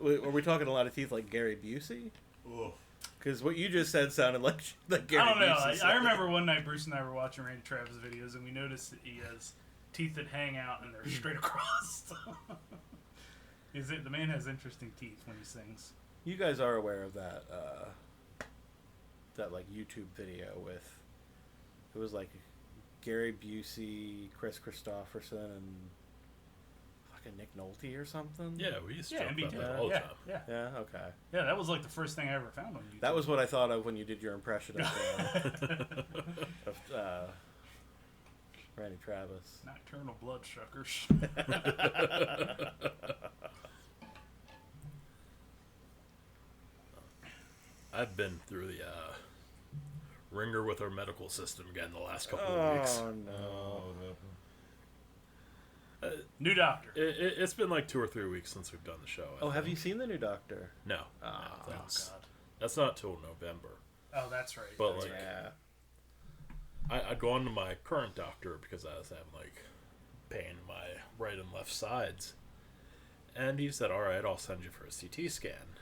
Are we talking a lot of teeth like Gary Busey? Ugh. Because what you just said sounded like Gary I don't know. Busey. I said. remember one night Bruce and I were watching Randy Travis videos, and we noticed that he has teeth that hang out and they're straight across. The man has interesting teeth when he sings. You guys are aware of that, that like YouTube video with, it was like Gary Busey, Chris Christopherson, and fucking Nick Nolte or something? Yeah, we used to Yeah, joke MBT. about that all the Yeah, time. yeah. Yeah, okay. Yeah, that was like the first thing I ever found on YouTube. That was what I thought of when you did your impression of Randy Travis. Nocturnal bloodsuckers. I've been through the ringer with our medical system again the last couple of weeks. Oh no. New doctor. It's been like 2 or 3 weeks since we've done the show. I Oh, have think. you seen the new Doctor? No. Oh, no, that's, God. that's not till November. Oh, that's right. But That's like, Yeah. I'd go on to my current doctor because I was having like pain in my right and left sides, and he said, "All right, I'll send you for a CT scan."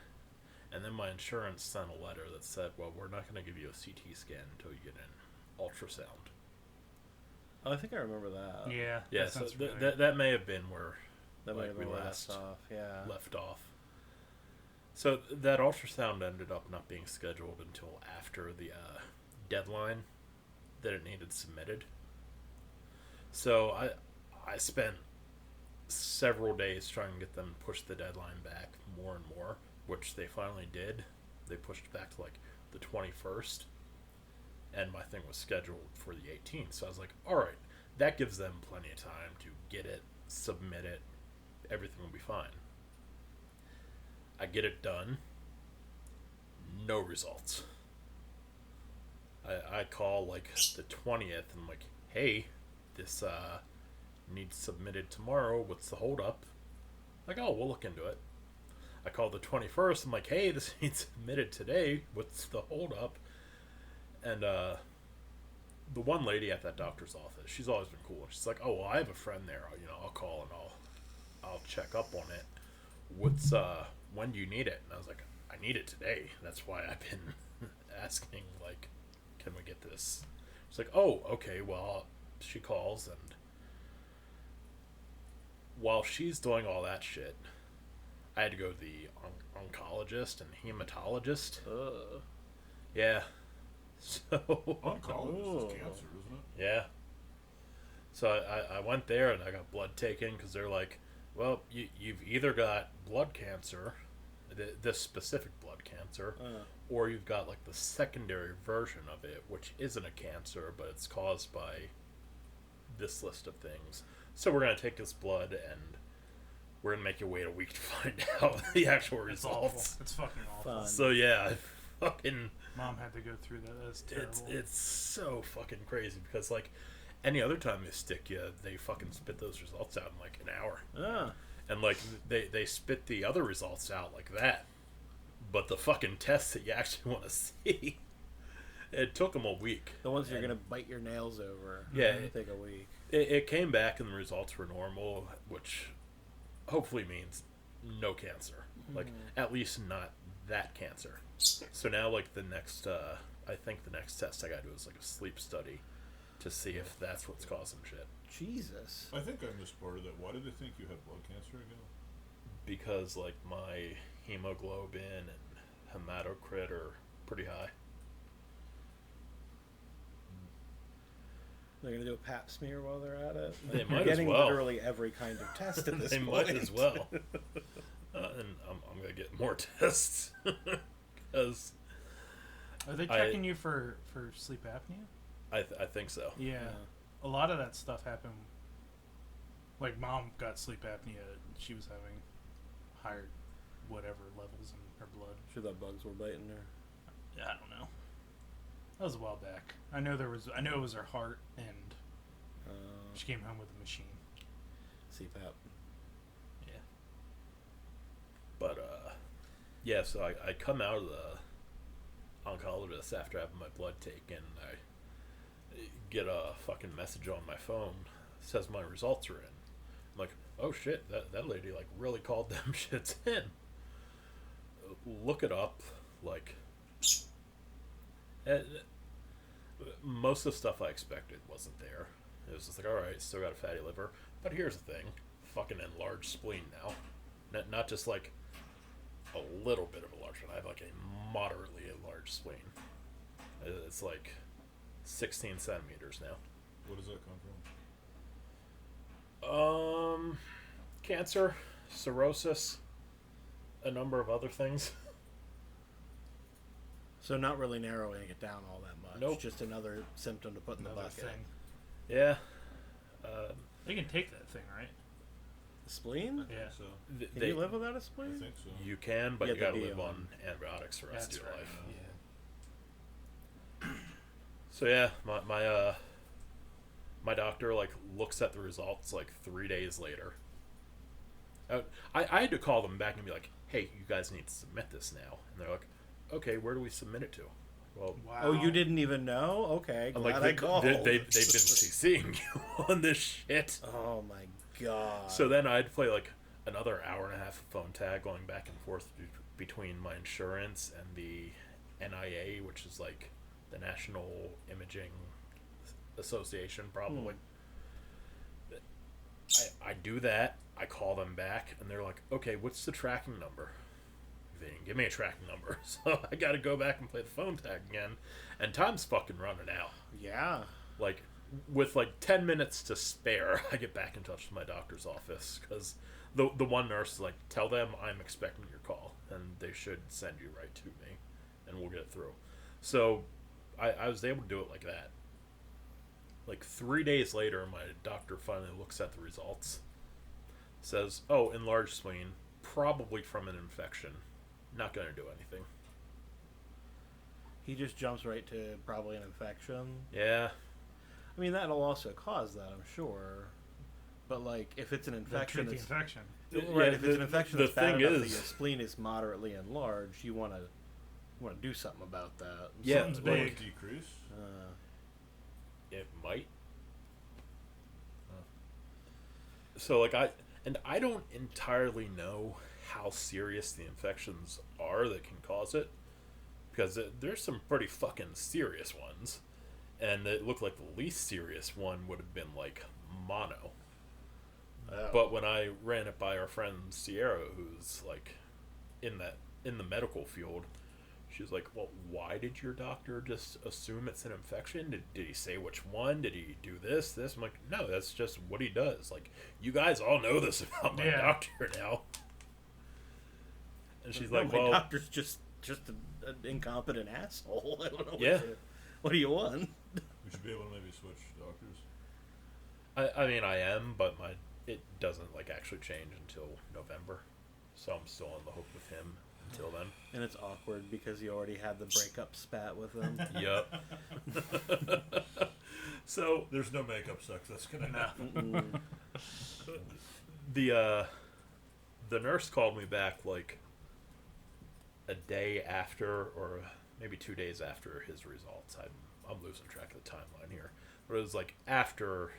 And then my insurance sent a letter that said, "Well, we're not going to give you a CT scan until you get an ultrasound." Oh, I think I remember that. Yeah. Yeah, that so sounds familiar. that may have been where That might like have we been last last off. Yeah. left off. So that ultrasound ended up not being scheduled until after the deadline that it needed submitted. So I spent several days trying to get them to push the deadline back more and more, which they finally did. They pushed it back to like the 21st, and my thing was scheduled for the 18th. So I was like, all right, that gives them plenty of time to get it, submit it, everything will be fine. I get it done. No results. I call like the 20th and I'm like, hey, this needs submitted tomorrow. What's the hold up? Like, oh, we'll look into it. I called the 21st. I'm like, hey, this needs submitted today. What's the holdup? And the one lady at that doctor's office, she's always been cool. She's like, oh, well, I have a friend there. You know, I'll call and I'll check up on it. What's when do you need it? And I was like, I need it today. That's why I've been asking, like, can we get this? She's like, oh, okay. Well, she calls, and while she's doing all that shit, I had to go to the oncologist and hematologist. Yeah. So Oncologist is cancer, isn't it? yeah. So I went there and I got blood taken because they're like, well, you've either got blood cancer, this specific blood cancer, or you've got like the secondary version of it, which isn't a cancer, but it's caused by this list of things. So we're going to take this blood and we're going to make you wait a week to find out the actual It's awful. results. It's fucking awful. Fun. So yeah, I fucking... Mom had to go through that. That's terrible. It's so fucking crazy because, like, any other time they stick you, they fucking spit those results out in, like, an hour. And, like, they spit the other results out like that. But the fucking tests that you actually want to see, it took them a week. The ones you're going to bite your nails over. Yeah. Take a week. It came back and the results were normal, which hopefully means no cancer. Like, at least not that cancer. So now, like, the next, I think the next test I gotta do is, like, a sleep study to see if that's what's causing shit. Jesus. I think I missed part of that. Why did they think you had blood cancer again? Because, like, my hemoglobin and hematocrit are pretty high. They're going to do a pap smear while they're at it. They You're might as getting well. literally every kind of test at this They point. might as well. And I'm gonna get more tests. Because Are they checking you for sleep apnea? I think so. Yeah. A lot of that stuff happened. Like, Mom got sleep apnea. She was having higher whatever levels in her blood. Sure that bugs were biting her. Yeah, I don't know. That was a while back. I know it was her heart, and she came home with a machine. CPAP. Yeah. But yeah. So I come out of the oncologist after having my blood taken. I get a fucking message on my phone. It says my results are in. I'm like, oh shit, that lady like really called them shits in. Look it up, like. Most of the stuff I expected wasn't there. It was just like, alright, still got a fatty liver. But here's the thing. Fucking enlarged spleen now. Not just like a little bit of enlargement. I have like a moderately enlarged spleen. It's like 16 centimeters now. What does that come from? Cancer, cirrhosis, a number of other things. So not really narrowing it down all that much. Nope. Just another symptom to put in the Another bucket. thing. Yeah. They can take that thing, right? Spleen? Yeah. So Can you live without a I spleen? think so. You can, but You you have to gotta be live on- on antibiotics the rest That's of your right. life. Yeah. So yeah, my doctor like looks at the results like 3 days later. I had to call them back and be like, hey, you guys need to submit this now. And they're like, okay, where do we submit it to? Well, Wow. Oh, you didn't even know? Okay, I'm glad like, I called. they've been CCing you on this shit. Oh my god. So then I had to play like another hour and a half of phone tag going back and forth between my insurance and the NIA, which is like the National Imaging Association, probably. I do that. I call them back, and they're like, okay, what's the tracking number? They didn't give me a tracking number, so I got to go back and play the phone tag again, and time's fucking running out. Yeah. Like, with like 10 minutes to spare, I get back in touch with my doctor's office, because the one nurse is like, tell them I'm expecting your call, and they should send you right to me, and we'll get it through. So I was able to do it like that. Like 3 days later, my doctor finally looks at the results, says, oh, enlarged spleen, probably from an infection, not going to do anything. He just jumps right to probably an infection. Yeah. I mean, that'll also cause that, I'm sure. But like, if it's an Then infection, treat the infection. right? If it's an infection the that's bad thing enough that is- your spleen is moderately enlarged, you want to do something about that. Yeah, Something's Will big. it decrease? It might. So like I don't entirely know how serious the infections are that can cause it, because there's some pretty fucking serious ones, and it looked like the least serious one would have been like mono. But when I ran it by our friend Sierra, who's like in the medical field, she was like, "Well, why did your doctor just assume it's an infection? Did he say which one? Did he do this? I'm like, "No, that's just what he does. Like, you guys all know this about my doctor now." And she's No, like, my "Well, doctor's just an incompetent asshole. I don't know. Yeah. What do you want? We should be able to maybe switch doctors. I mean, I am, but it doesn't like actually change until November, so I'm still on the hook with him until then." And it's awkward because you already had the breakup spat with him. Yep. So There's no makeup sex. That's gonna happen. Mm. the nurse called me back like a day after, or maybe 2 days after his results. I'm losing track of the timeline here, but it was like after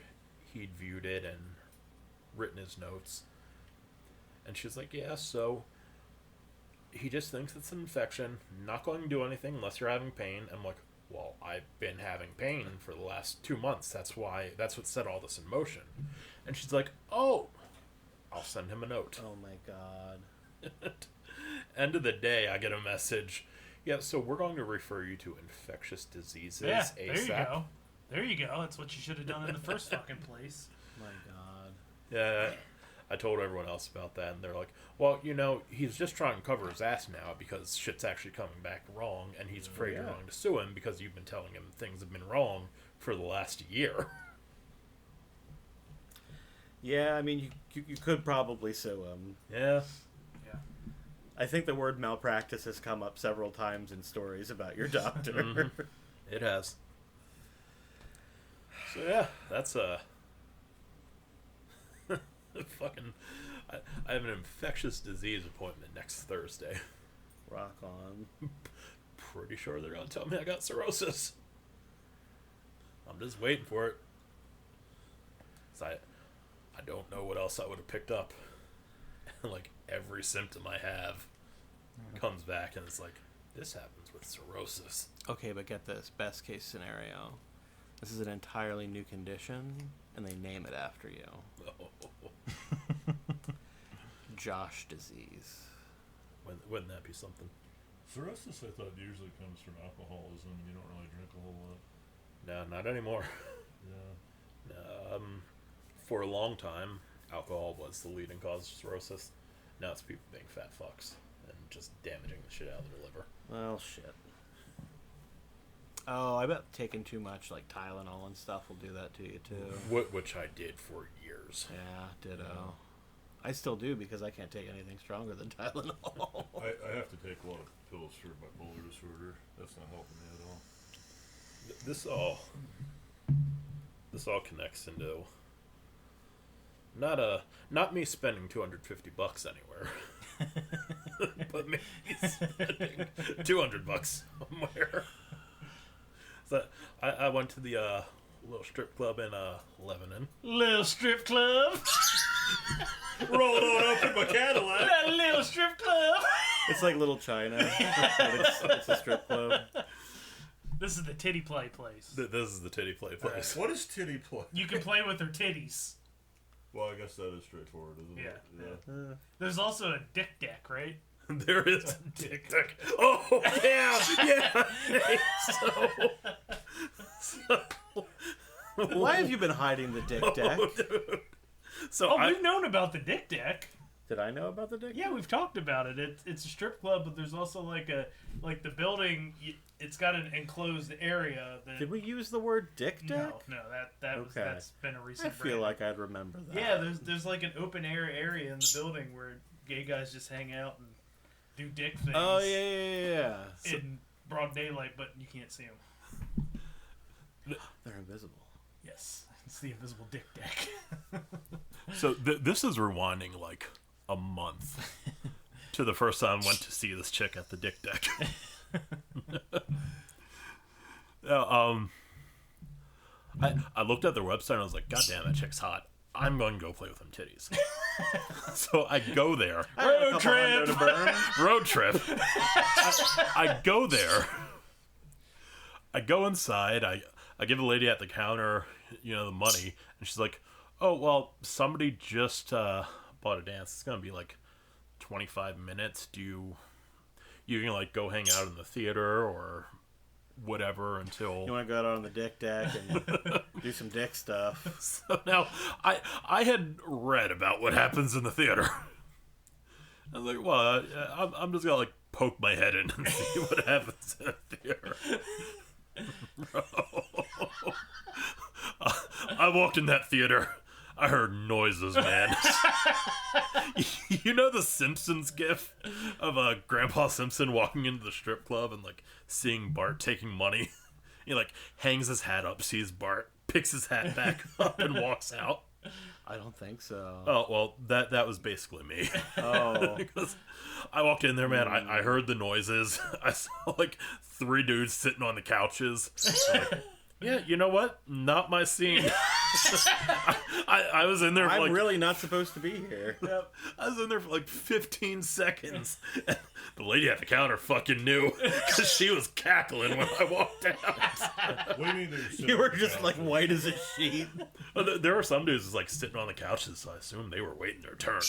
he'd viewed it and written his notes, and she's like, "Yeah, so he just thinks it's an infection, not going to do anything unless you're having pain." I'm like, "Well, I've been having pain for the last 2 months. That's what set all this in motion." And she's like, "Oh, I'll send him a note." Oh my god. End of the day, I get a message. "Yeah, so we're going to refer you to infectious diseases Yeah, ASAP." there you go. There you go. That's what you should have done in the first fucking place. My god. Yeah, I told everyone else about that, and they're like, "Well, he's just trying to cover his ass now because shit's actually coming back wrong, and he's afraid you're Yeah. going to sue him because you've been telling him things have been wrong for the last year." Yeah, I mean, you could probably sue him. Yeah. Yeah. I think the word malpractice has come up several times in stories about your doctor. Mhm. It has. So yeah, that's fucking. I have an infectious disease appointment next Thursday. Rock on. Pretty sure they're gonna tell me I got cirrhosis. I'm just waiting for it. 'Cause I don't know what else I would have picked up. Like every symptom I have comes back, and it's like, this happens with cirrhosis. Okay, but get this. Best case scenario. This is an entirely new condition, and they name it after you. Josh disease. Wouldn't that be something? Cirrhosis, I thought, usually comes from alcoholism. You don't really drink a whole lot. No, not anymore. Yeah. For a long time, alcohol was the leading cause of cirrhosis. Now it's people being fat fucks and just damaging the shit out of their liver. Well, shit. Oh, I bet taking too much, like Tylenol and stuff, will do that to you, too. Which I did for years. Yeah, ditto. I still do because I can't take anything stronger than Tylenol. I have to take a lot of pills for bipolar disorder. That's not helping me at all. This all connects into not me spending $250 anywhere, but me spending $200 somewhere. So I went to the little strip club in Lebanon. Little strip club. Rolled on up in my Cadillac. That little strip club. It's like Little China. But it's a strip club. This is the titty play place. This is the titty play place. What is titty play? You can play with their titties. Well, I guess that is straightforward, isn't it? Yeah. There's also a dick deck, right? There is a dick deck. Oh yeah. So Why have you been hiding the dick deck? dude. So Oh, we've known about the dick deck. Did I know about the dick Yeah, we've talked about it. It's a strip club, but there's also like the building. It's got an enclosed area. That, Did we use the word dick deck? No, that's been a recent. I feel brand. like I'd remember that. Yeah, there's like an open air area in the building where gay guys just hang out and do dick things. Oh, yeah. In broad daylight, but you can't see them. They're invisible. Yes. It's the invisible dick deck. So this is rewinding like a month to the first time I went to see this chick at the dick deck. I looked at their website and I was like, God damn, that chick's hot. I'm going to go play with them titties. So I go there. Road trip. Road trip. I go there. I go inside. I give the lady at the counter, the money, and she's like, "Oh, well, somebody just bought a dance. It's gonna be like 25 minutes. Do you can like go hang out in the theater or whatever until You want to go out on the dick deck and do some dick stuff. So now I had read about what happens in the theater. I was like, well, I'm just gonna like poke my head in and see what happens in the theater. Bro. I walked in that theater. I heard noises, man. You know the Simpsons gif of Grandpa Simpson walking into the strip club and like seeing Bart taking money? He like hangs his hat up, sees Bart, picks his hat back up, and walks out. I don't think so. Oh well, that was basically me. Oh. Because I walked in there, man. I heard the noises. I saw like 3 dudes sitting on the couches. Like, yeah, you know what? Not my scene. I was in there for I'm like... really not supposed to be here. Yep. I was in there for like 15 seconds. And the lady at the counter fucking knew because she was cackling when I walked out. What do you mean they're sitting You were on just couches? like white as a sheet. Well, there were some dudes like sitting on the couches, so I assumed they were waiting their turn.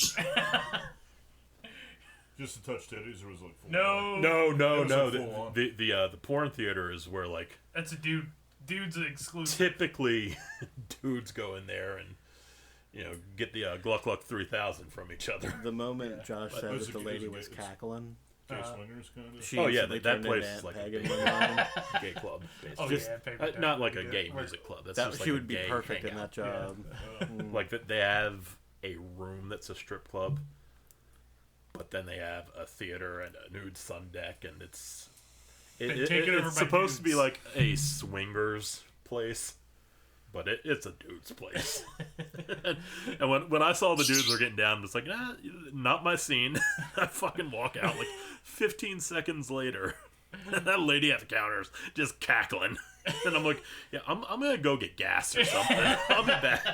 Just to touch titties, or was it like full No. No. It was like full on. The porn theater is where like That's a dude's exclusive. typically dudes go in there and get the Gluck Gluck 3000 from each other. The moment Josh said Those that the are- lady those are was good. cackling, Gay swingers kind of? she Oh yeah, instantly that turned place into is like a Aunt gay, Peg in my mind. gay club, basically. Oh Just- yeah, paper towel. Not like a Yeah. gay music club. That's That just she like would a be gay perfect in hangout. that job. Like that, they have a room that's a strip club, but then they have a theater and a nude sun deck, and it's Been taken over it's by supposed to be dudes. like a swingers place, but it's a dude's place. and when I saw the dudes were getting down, I'm just like, not my scene. I fucking walk out. Like 15 seconds later, that lady at the counter's just cackling, and I'm like, yeah, I'm gonna go get gas or something. I'll be back.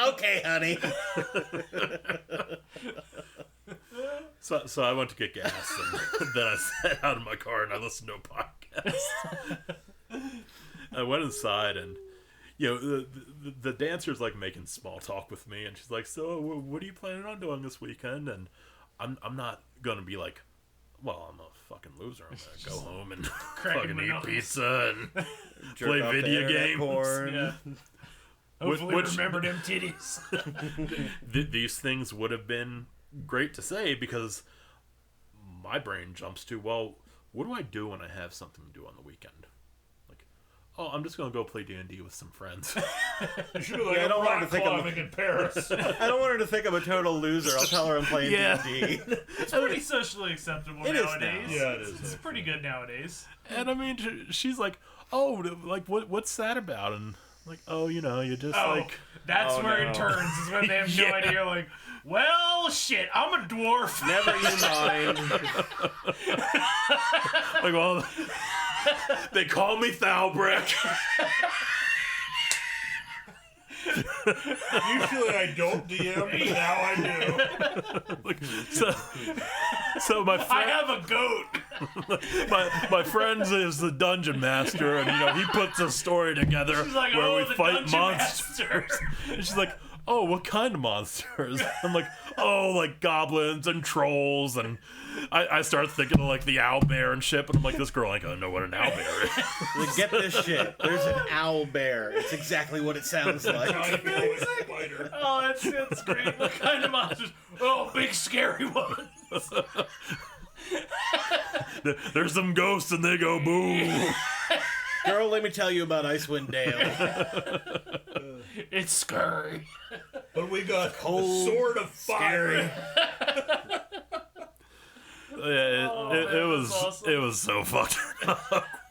Okay, honey. So I went to get gas, and then I sat out in my car and I listened to a podcast. I went inside, and the dancer's like making small talk with me, and she's like, "So, what are you planning on doing this weekend?" And I'm not gonna be like, "Well, I'm a fucking loser. I'm gonna go home and fucking my eat knuckles. pizza and Jerk play off to video internet games." porn. Yeah. Hopefully Which- remember them titties. These things would have been great to say because my brain jumps to, well, what do I do when I have something to do on the weekend? Like, oh, I'm just gonna go play D&D with some friends. You should have like Yeah, I a don't want her rock to think I'm a- climbing in Paris. I don't want her to think I'm a total loser. I'll tell her I'm playing Yeah. D&D. It's pretty socially acceptable It is nowadays. now. Yeah, it is, It's actually. pretty good nowadays. And I mean, she's like, oh, like what's that about? And like, oh, you just like, That's Oh, where no. it turns, is when they have no Yeah. idea. Like, well, shit, I'm a dwarf. Never you mind. like, well, they call me Thalbrick. Usually I don't DM, but now I do. Like, so my I friend. have a goat. my friend is the dungeon master, and he puts a story together She's like, where oh, we the fight dungeon monsters. masters. And she's like, oh, what kind of monsters? I'm like, oh, like goblins and trolls, and I start thinking of like the owl bear and shit, but I'm like, this girl ain't gonna know what an owl bear is. Like, get this shit. There's an owl bear. It's exactly what it sounds like. Spider. Oh, that's great. What kind of monsters? Oh, big scary one. There's some ghosts, and they go boom. Girl, let me tell you about Icewind Dale. It's scary. But we got Cold, Sword of scary. Fire. Yeah, Oh, it man, was that's awesome. it was so fucked up.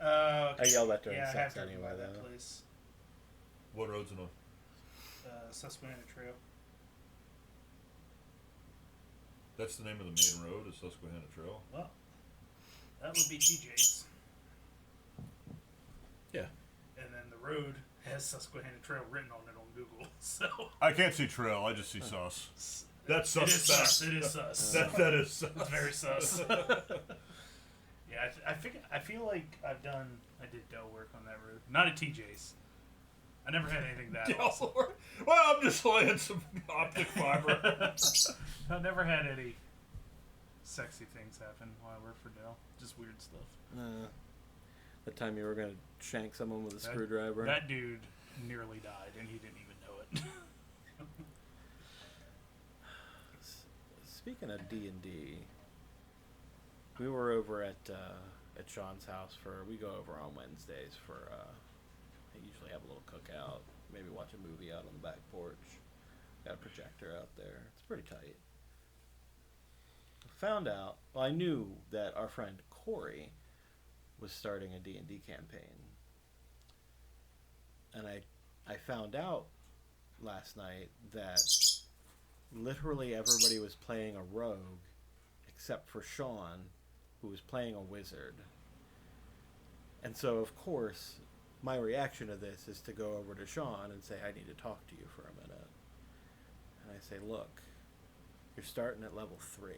Okay. I yelled at during yeah, I sex have driven anyway, by that though. place. What road's it on? Susquehanna Trail. That's the name of the main road, is Susquehanna Trail. Well, that would be TJ's. Yeah. And then the road has Susquehanna Trail written on it on Google. So I can't see trail. I just see sus. That's it is suspect. sus. It is sus. That is sus. It's very sus. Yeah, I feel like I did dough work on that road. Not at TJ's. I never had anything that awesome. Well, I'm just laying some optic fiber. I never had any sexy things happen while I worked for Dell. Just weird stuff. The time you were going to shank someone with a screwdriver. That dude nearly died, and he didn't even know it. Speaking of D&D, we were over at Sean's house we go over on Wednesdays for, I usually have a little cookout, maybe watch a movie out on the back porch. Got a projector out there. It's pretty tight. Found out, well, I knew that our friend Corey was starting a D&D campaign. And I found out last night that literally everybody was playing a rogue except for Sean, who was playing a wizard. And so, of course, my reaction to this is to go over to Sean and say, I need to talk to you for a minute. And I say, look, you're starting at level 3.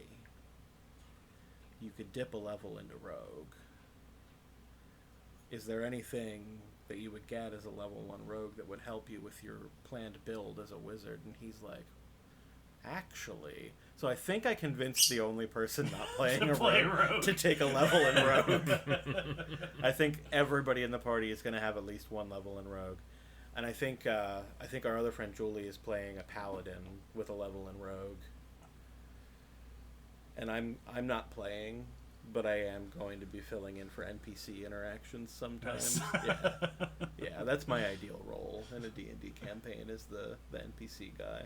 You could dip a level into rogue. Is there anything that you would get as a level 1 rogue that would help you with your planned build as a wizard? And he's like, actually... So I think I convinced the only person not playing a rogue to take a level in rogue. I think everybody in the party is going to have at least 1 level in rogue. And I think our other friend Julie is playing a paladin with a level in rogue. And I'm not playing, but I am going to be filling in for NPC interactions sometimes. Nice. Yeah, that's my ideal role in a D&D campaign, is the NPC guy.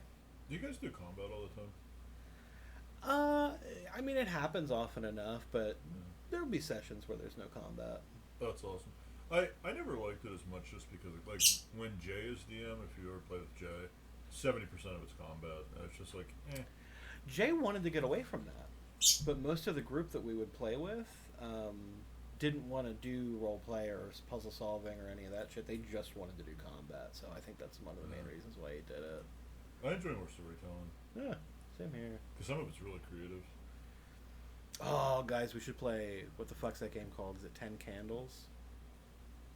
Do you guys do combat all the time? I mean, it happens often enough, but there'll be sessions where there's no combat. That's awesome. I never liked it as much just because, like, when Jay is DM, if you ever play with Jay, 70% of it's combat. And it's just like, Jay wanted to get away from that, but most of the group that we would play with didn't want to do role play or puzzle solving or any of that shit. They just wanted to do combat, so I think that's one of the main reasons why he did it. I enjoy more storytelling. Yeah, same here. Because some of it's really creative. Oh, guys, we should play, what the fuck's that game called? Is it 10 Candles?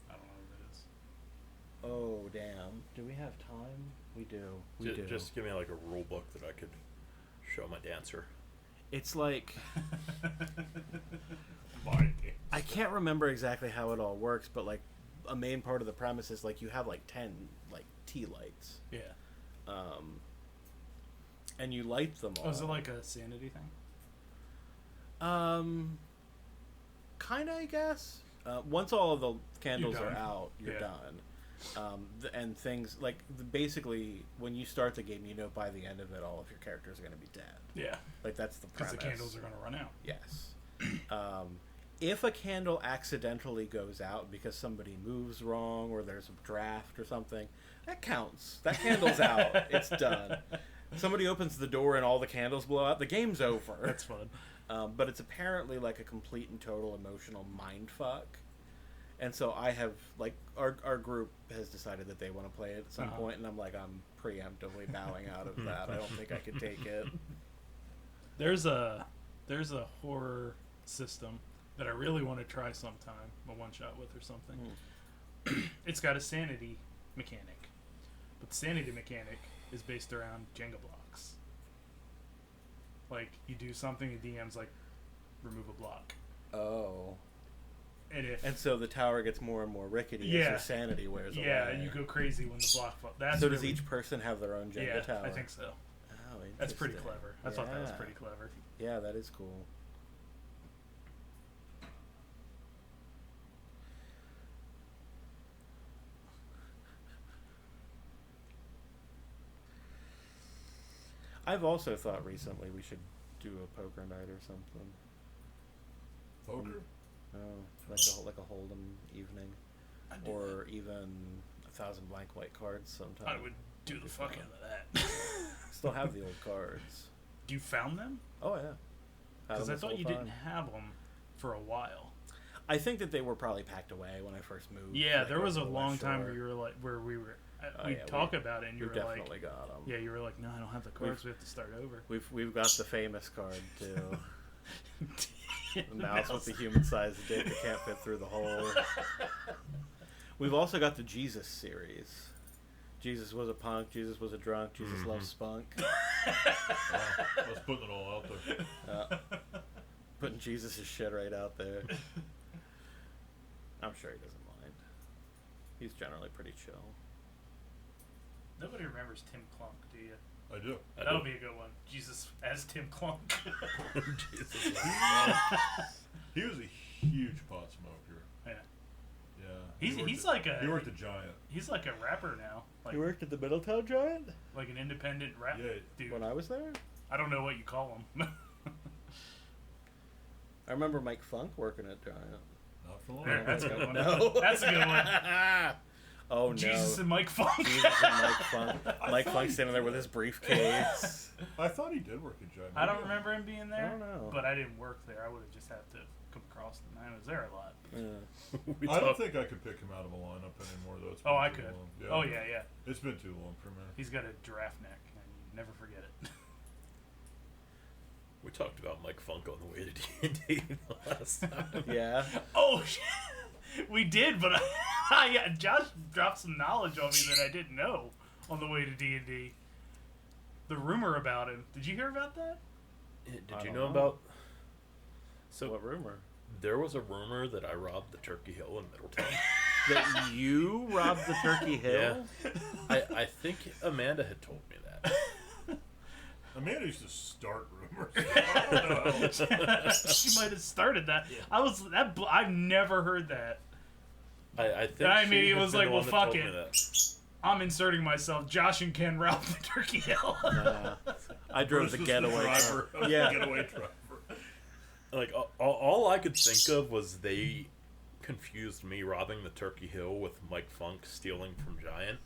I don't know what it is. Oh, damn. Do we have time? We do. We do. Just give me like a rule book that I could show my dancer. It's like... My I can't remember exactly how it all works, but like a main part of the premise is like you have like 10 like tea lights. Yeah. And you light them all. Oh, is it like a sanity thing? Kinda, I guess. Once all of the candles You're are done. out, you're Yeah. done. And things like basically when you start the game, you know by the end of it, all of your characters are going to be dead. Yeah. Like that's the Because premise. the candles are going to run out. Yes. If a candle accidentally goes out because somebody moves wrong or there's a draft or something, that counts. That candle's out. It's done. Somebody opens the door and all the candles blow out, the game's over. That's fun. But it's apparently like a complete and total emotional mindfuck. And so I have, like, our group has decided that they want to play it at some point, and I'm like, I'm preemptively bowing out of that. I don't think I could take it. There's a horror system that I really want to try sometime, a one-shot with or something. It's got a sanity mechanic. But the sanity mechanic is based around Jenga blocks. Like, you do something, the DM's like, remove a block. Oh. And so the tower gets more and more rickety as Yeah. your sanity wears away. yeah, you go crazy when the block falls. So does each person have their own Jenga yeah, tower? I think so. Oh, That's pretty interesting. clever. I thought that was Yeah. pretty clever. Yeah, that is cool. I've also thought recently we should do a poker night or something. Poker? Oh, like a Hold'em evening, or even 1,000 blank white cards. Sometimes I would do the fuck out of that. Still have the old cards. You found them? Oh yeah. Had Because them I this thought whole you time. didn't have them for a while. I think that they were probably packed away when I first moved. Yeah, like, there was a over the long West time Shore. where you were like, where we were, Oh, we'd yeah, talk about it, and you We were like, definitely got them. yeah, you were like, no, I don't have the cards. We have to start over. We've got the famous card too. The mouse with the human-sized dick that can't fit through the hole. We've also got the Jesus series. Jesus was a punk. Jesus was a drunk. Jesus loves spunk. Wow, I was putting it all out there. Putting Jesus' shit right out there. I'm sure he doesn't mind. He's generally pretty chill. Nobody remembers Tim Clunk, do you? I do. That'll be a good one. Jesus as Tim Clunk. Jesus. He was a huge pot smoker. Yeah. Yeah. He's like a. He worked at Giant. He's like a rapper now. Like, You worked at the Middletown Giant? like an independent rap Yeah. dude. When I was there? I don't know what you call him. I remember Mike Funk working at Giant. Not for long. Yeah, that's a good one. No. That's a good one. Oh no. Jesus and Mike Funk. Jesus and Mike Funk. Mike Funk standing there with his briefcase. I thought he did work at Giant. I don't remember him being there. I don't know. But I didn't work there. I would have just had to come across him. I was there a lot. Yeah. I don't think I could pick him out of a lineup anymore, though. It's Oh, been I too could. long. Yeah. Oh, yeah, yeah. It's been too long for me. He's got a giraffe neck, and you never forget it. We talked about Mike Funk on the way to D&D last time. Yeah. Oh, shit. We did, but yeah, Josh dropped some knowledge on me that I didn't know on the way to D&D. The rumor about him. Did you hear about that? Did I you don't know know. about... So What rumor? there was a rumor that I robbed the Turkey Hill in Middletown. That you robbed the Turkey Hill? Yeah. I think Amanda had told me that. Amanda used to start rumors. I don't know. She might have started that. I've never heard that. I think I she mean, it had was been like, the well, one that fuck told me it. that. I'm inserting myself. Josh and Ken robbed the Turkey Hill. I drove Bruce the was getaway driver. car. I was Yeah. the getaway driver. Like, all I could think of was they confused me robbing the Turkey Hill with Mike Funk stealing from Giant.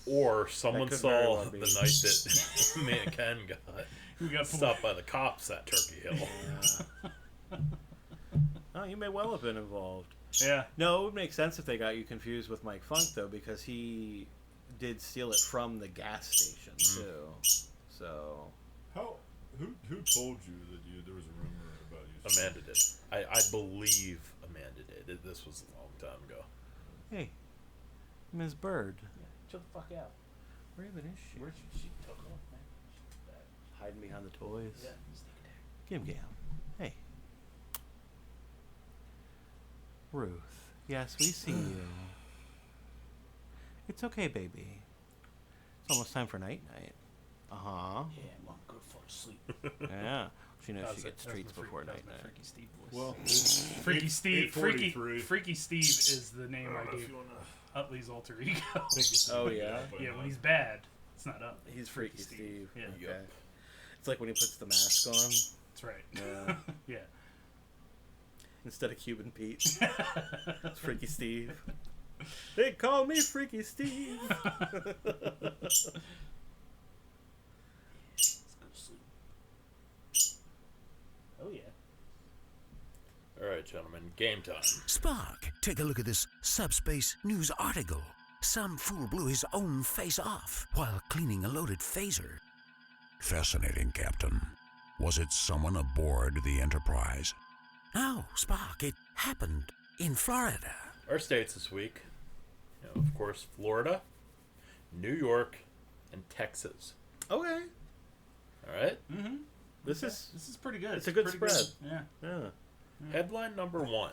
Or someone could very saw well the be. night that me and Ken We got stopped by the cops at Turkey Hill. Yeah. Oh, you may well have been involved. Yeah. No, it would make sense if they got you confused with Mike Funk, though, because he did steal it from the gas station, too. So... Who told you that there was a rumor about you? Amanda did. I believe Amanda did. This was a long time ago. Hey, Ms. Bird. Chill the fuck out. Where even is she? Where's she took off, man? She's back. Hiding behind the toys. Yeah, sneak attack. Gim. Hey. Ruth. Yes, we see you. It's okay, baby. It's almost time for night-night. Uh-huh. Yeah, I'm good for sleep. Yeah. She knows That she was gets my treats freak- before that was my night-night. Freaky Steve voice. Well, Freaky Steve. 8:43. Freaky Steve is the name I don't I know if gave you wanna- Utley's alter ego. Oh, yeah? Yeah, when he's bad, it's not up. He's Freaky Steve. Yeah. Okay. It's like when he puts the mask on That's right. Yeah. Yeah. instead of Cuban Pete. It's Freaky Steve. They call me Freaky Steve. Let's go to sleep. Oh yeah. All right, gentlemen, game time. Spark, take a look at this subspace news article. Some fool blew his own face off while cleaning a loaded phaser. Fascinating, Captain. Was it someone aboard the Enterprise? No, Spark, it happened in Florida. Our states this week, of course, Florida, New York, and Texas. Okay. All right? Mm-hmm. This is... This is pretty good. It's a good pretty spread. Yeah. Yeah. Headline number 1.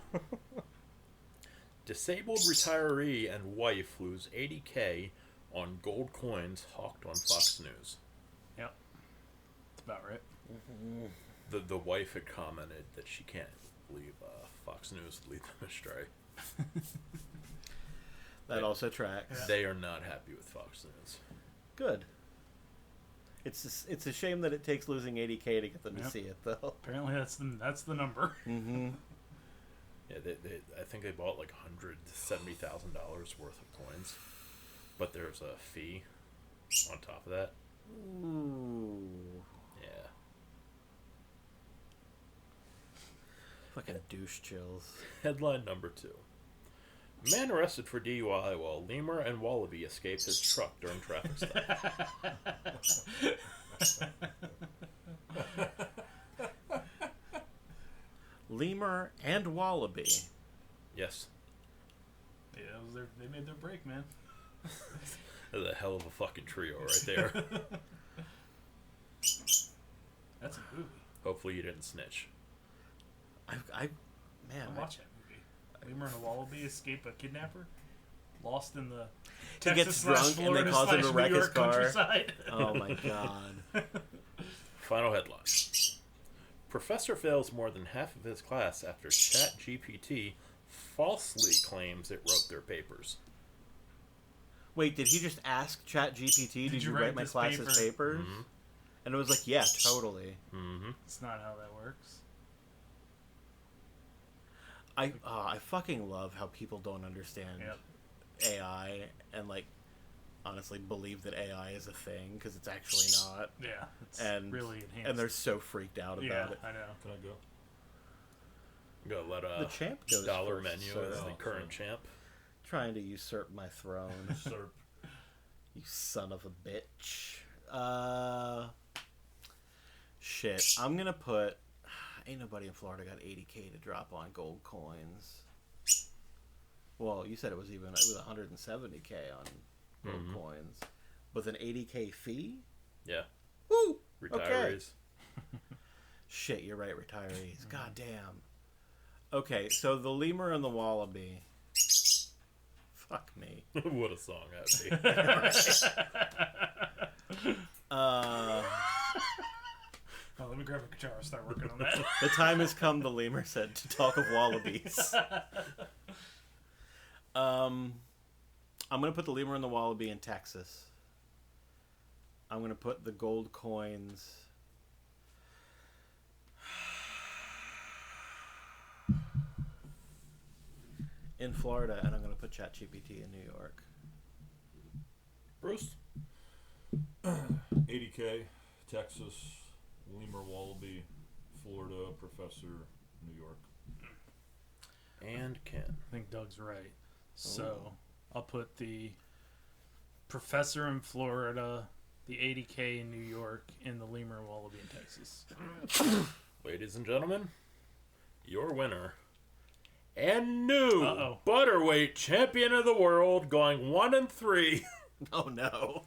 Disabled retiree and wife lose $80K on gold coins hawked on Fox News. Yep. That's about right. The wife had commented that she can't believe Fox News would lead them astray. That also tracks. They are not happy with Fox News. Good. It's a shame that it takes losing $80K to get them to Yep. see it, though. Apparently that's the number. Mm-hmm. Yeah, I think they bought like $170,000 worth of coins, but there's a fee on top of that. Ooh. Yeah. Fucking douche chills. Headline number 2. Man arrested for DUI while lemur and wallaby escape his truck during traffic stop. Lemur and wallaby. Yes. Yeah, they made their break, man. That's a hell of a fucking trio right there. That's a movie. Hopefully you didn't snitch. Man, I'll watch that movie. Lemur and a wallaby escape a kidnapper, lost in the He gets Texas drunk and they cause him to wreck his car. Countryside. Oh my god. Final headline. Professor fails more than half of his class after ChatGPT falsely claims it wrote their papers. Wait, did he just ask ChatGPT, did you write my this class's paper? papers? Mhm. And it was like, yeah, totally. Mm-hmm. It's not how that works. I fucking love how people don't understand Yep. AI and, like, honestly believe that AI is a thing, because it's actually not. Yeah, it's And, really enhanced. and they're so freaked out yeah, about it. I know. Can I go? I'm gonna let The champ goes Dollar first, Menu sir. as the Oh, current sorry. champ. Trying to usurp my throne. Sir. You son of a bitch. Shit. I'm gonna put... Ain't nobody in Florida got 80K to drop on gold coins. Well, you said it was 170K on gold Mhm. coins. With an 80K fee? Yeah. Woo! Retirees. Shit, you're right, retirees. God damn. Okay, so the lemur and the wallaby. Fuck me. What a song that would be. Oh, let me grab a guitar and start working on that. The time has come, the lemur said, to talk of wallabies. I'm going to put the lemur and the wallaby in Texas. I'm going to put the gold coins... in Florida, and I'm going to put ChatGPT in New York. Bruce? 80K, Texas, lemur, wallaby, Florida, professor, New York. And Ken. I think Doug's right. So I'll put the professor in Florida, the 80K in New York, and the lemur and wallaby in Texas. Ladies and gentlemen, your winner and new Uh-oh. Butterweight champion of the world, going 1-3, Oh, no.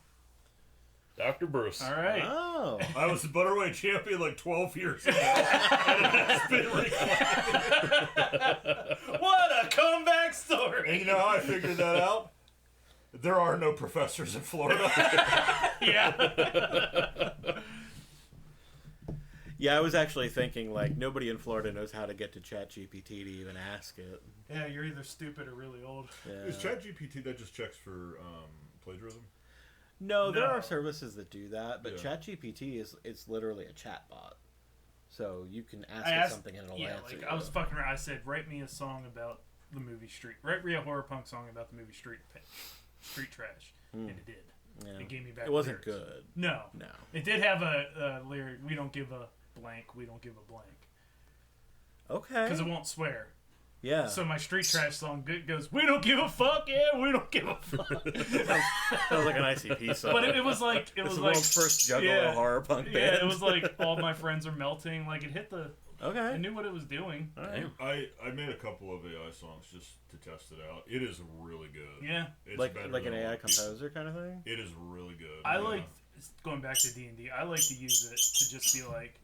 Dr. Bruce. All right. Oh. I was the Butterweight champion like 12 years ago. And it has been reclaimed. What a comeback story! And you know how I figured that out? There are no professors in Florida. Yeah. Yeah, I was actually thinking, like, nobody in Florida knows how to get to ChatGPT to even ask it. Yeah, you're either stupid or really old. Yeah. Is ChatGPT that just checks for plagiarism? No, there No. are services that do that, but Yeah. ChatGPT is literally a chatbot. So you can ask I it asked, something and it'll yeah, answer like you. I was fucking around. I said, write me a song about the movie Street. Write me a horror punk song about the movie Street Trash, and it did. Yeah. It gave me back. It wasn't lyrics. good. No, No. it did have a lyric. We don't give a blank. We don't give a blank Okay. because it won't swear. Yeah. So my Street Trash song goes, "We don't give a fuck, yeah, we don't give a fuck." Sounds like an ICP song. But it was like it's the world's first juggalo yeah, horror punk band. Yeah, it was like all my friends are melting. Like it hit the. I Okay. knew what it was doing. Damn. I made a couple of AI songs just to test it out. It is really good. Yeah, It's Like better an than a lot AI of people. composer kind of thing? It is really good. I yeah. like going back to D&D. I like to use it to just be like,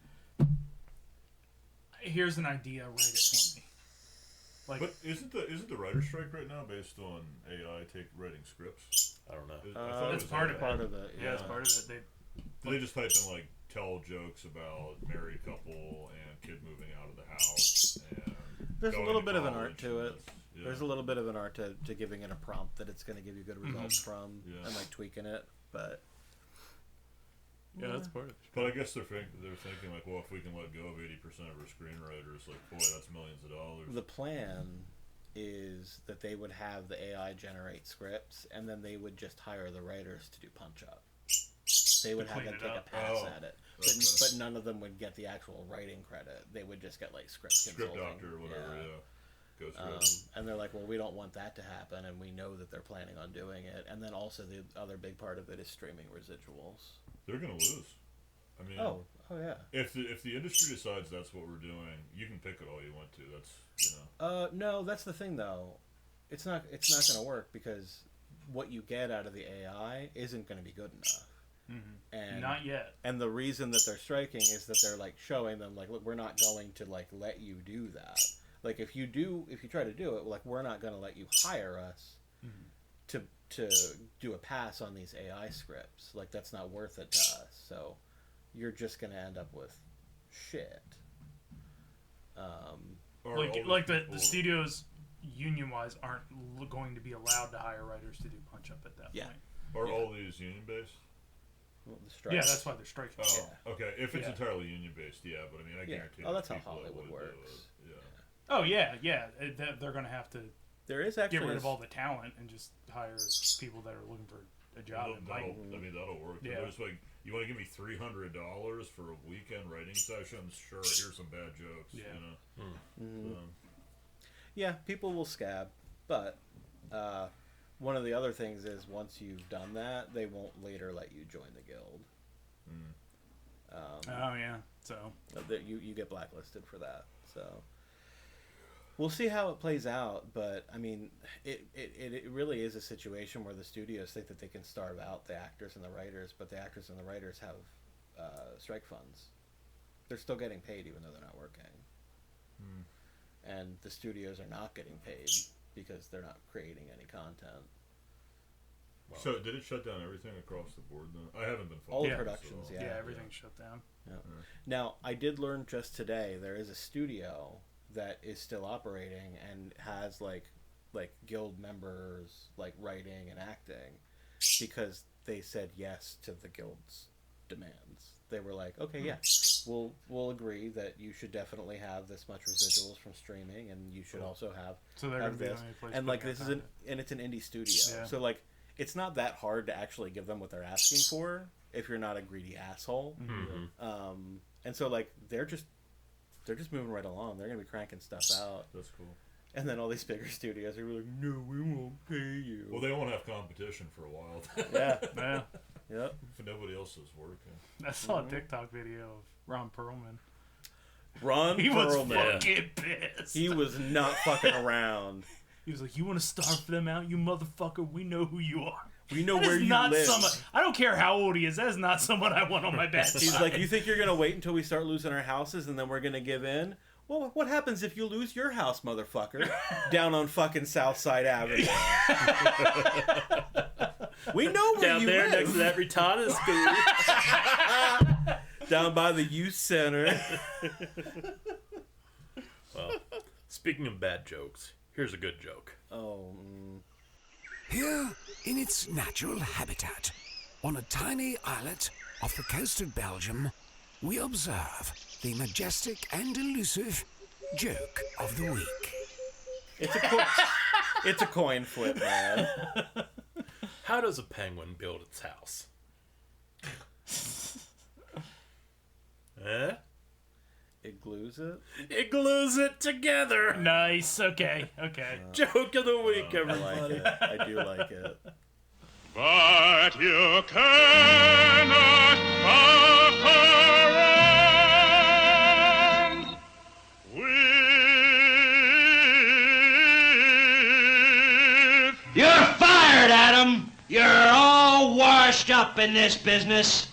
"Here's an idea, write it for me." Like, But isn't the writer's strike right now based on AI writing scripts? I don't know. I thought it That's was part AI. of Part of it. yeah, it's part of it. They just type in like tell jokes about married couple and kid moving out of the house. And There's a going little to bit of an college art to and it. this. Yeah. There's a little bit of an art to giving it a prompt that it's going to give you good results from Yeah. and like tweaking it. But Yeah, that's part of it. But I guess they're thinking like, well, if we can let go of 80% of our screenwriters, like, boy, that's millions of dollars. The plan is that they would have the AI generate scripts, and then they would just hire the writers to do punch up. They would have them take a pass at it, but none of them would get the actual writing credit. They would just get like script doctor or whatever. Yeah. And they're like, well, we don't want that to happen, and we know that they're planning on doing it. And then also the other big part of it is streaming residuals. They're gonna lose. I mean, oh yeah. If the industry decides that's what we're doing, you can pick it all you want to. That's no, that's the thing though. It's not gonna work because what you get out of the AI isn't gonna be good enough. Mm-hmm. And not yet. And the reason that they're striking is that they're like showing them like, look, we're not going to like let you do that. Like if you try to do it, like we're not going to let you hire us to do a pass on these AI scripts. Like that's not worth it to us. So you're just going to end up with shit. Like the studios union wise aren't going to be allowed to hire writers to do punch up at that point. Are all these union based? Yeah, that's why they're striking. Oh, okay. If it's entirely union based, but I mean, I guarantee. Oh, that's how Hollywood works. Oh yeah. They're going to have to. There is actually get rid of all the talent and just hire people that are looking for a job. That'll work. Yeah. Just like, you want to give me $300 for a weekend writing session? Sure. Here's some bad jokes. Yeah. You know? Yeah, people will scab, but. One of the other things is once you've done that, they won't later let you join the guild. So you get blacklisted for that. So we'll see how it plays out. But I mean, it really is a situation where the studios think that they can starve out the actors and the writers, but the actors and the writers have strike funds. They're still getting paid even though they're not working. And the studios are not getting paid because they're not creating any content. Wow. So did it shut down everything across the board then? I haven't been following. All the productions, everything's shut down. Yeah. Now, I did learn just today there is a studio that is still operating and has like guild members like writing and acting because they said yes to the guild's demands. They were like, okay, yeah, we'll agree that you should definitely have this much residuals from streaming, and you should also have this. And like this is and it's an indie studio, so like it's not that hard to actually give them what they're asking for if you're not a greedy asshole. And so like they're just moving right along. They're gonna be cranking stuff out. That's cool. And then all these bigger studios are like, no, we won't pay you. Well, they won't have competition for a while. Yeah. Yep. If nobody else is working. I saw a TikTok video of Ron Perlman. He was fucking pissed. He was not fucking around. He was like, "You want to starve them out, you motherfucker? We know who you are. We know where you live. I don't care how old he is. That is not someone I want on my bad side." He's like, "You think you're gonna wait until we start losing our houses and then we're gonna give in? Well, what happens if you lose your house, motherfucker? Down on fucking Southside Avenue. We know where down you there live. Next to that retarded school. Down by the youth center." Well, speaking of bad jokes, here's a good joke. Here, in its natural habitat, on a tiny islet off the coast of Belgium, we observe the majestic and elusive joke of the week. It's a coin flip, man. How does a penguin build its house? It glues it? It glues it together. Nice. Okay. Joke of the week, everybody. I do like it. But you cannot fuck around with... You're fired, Adam. You're all washed up in this business.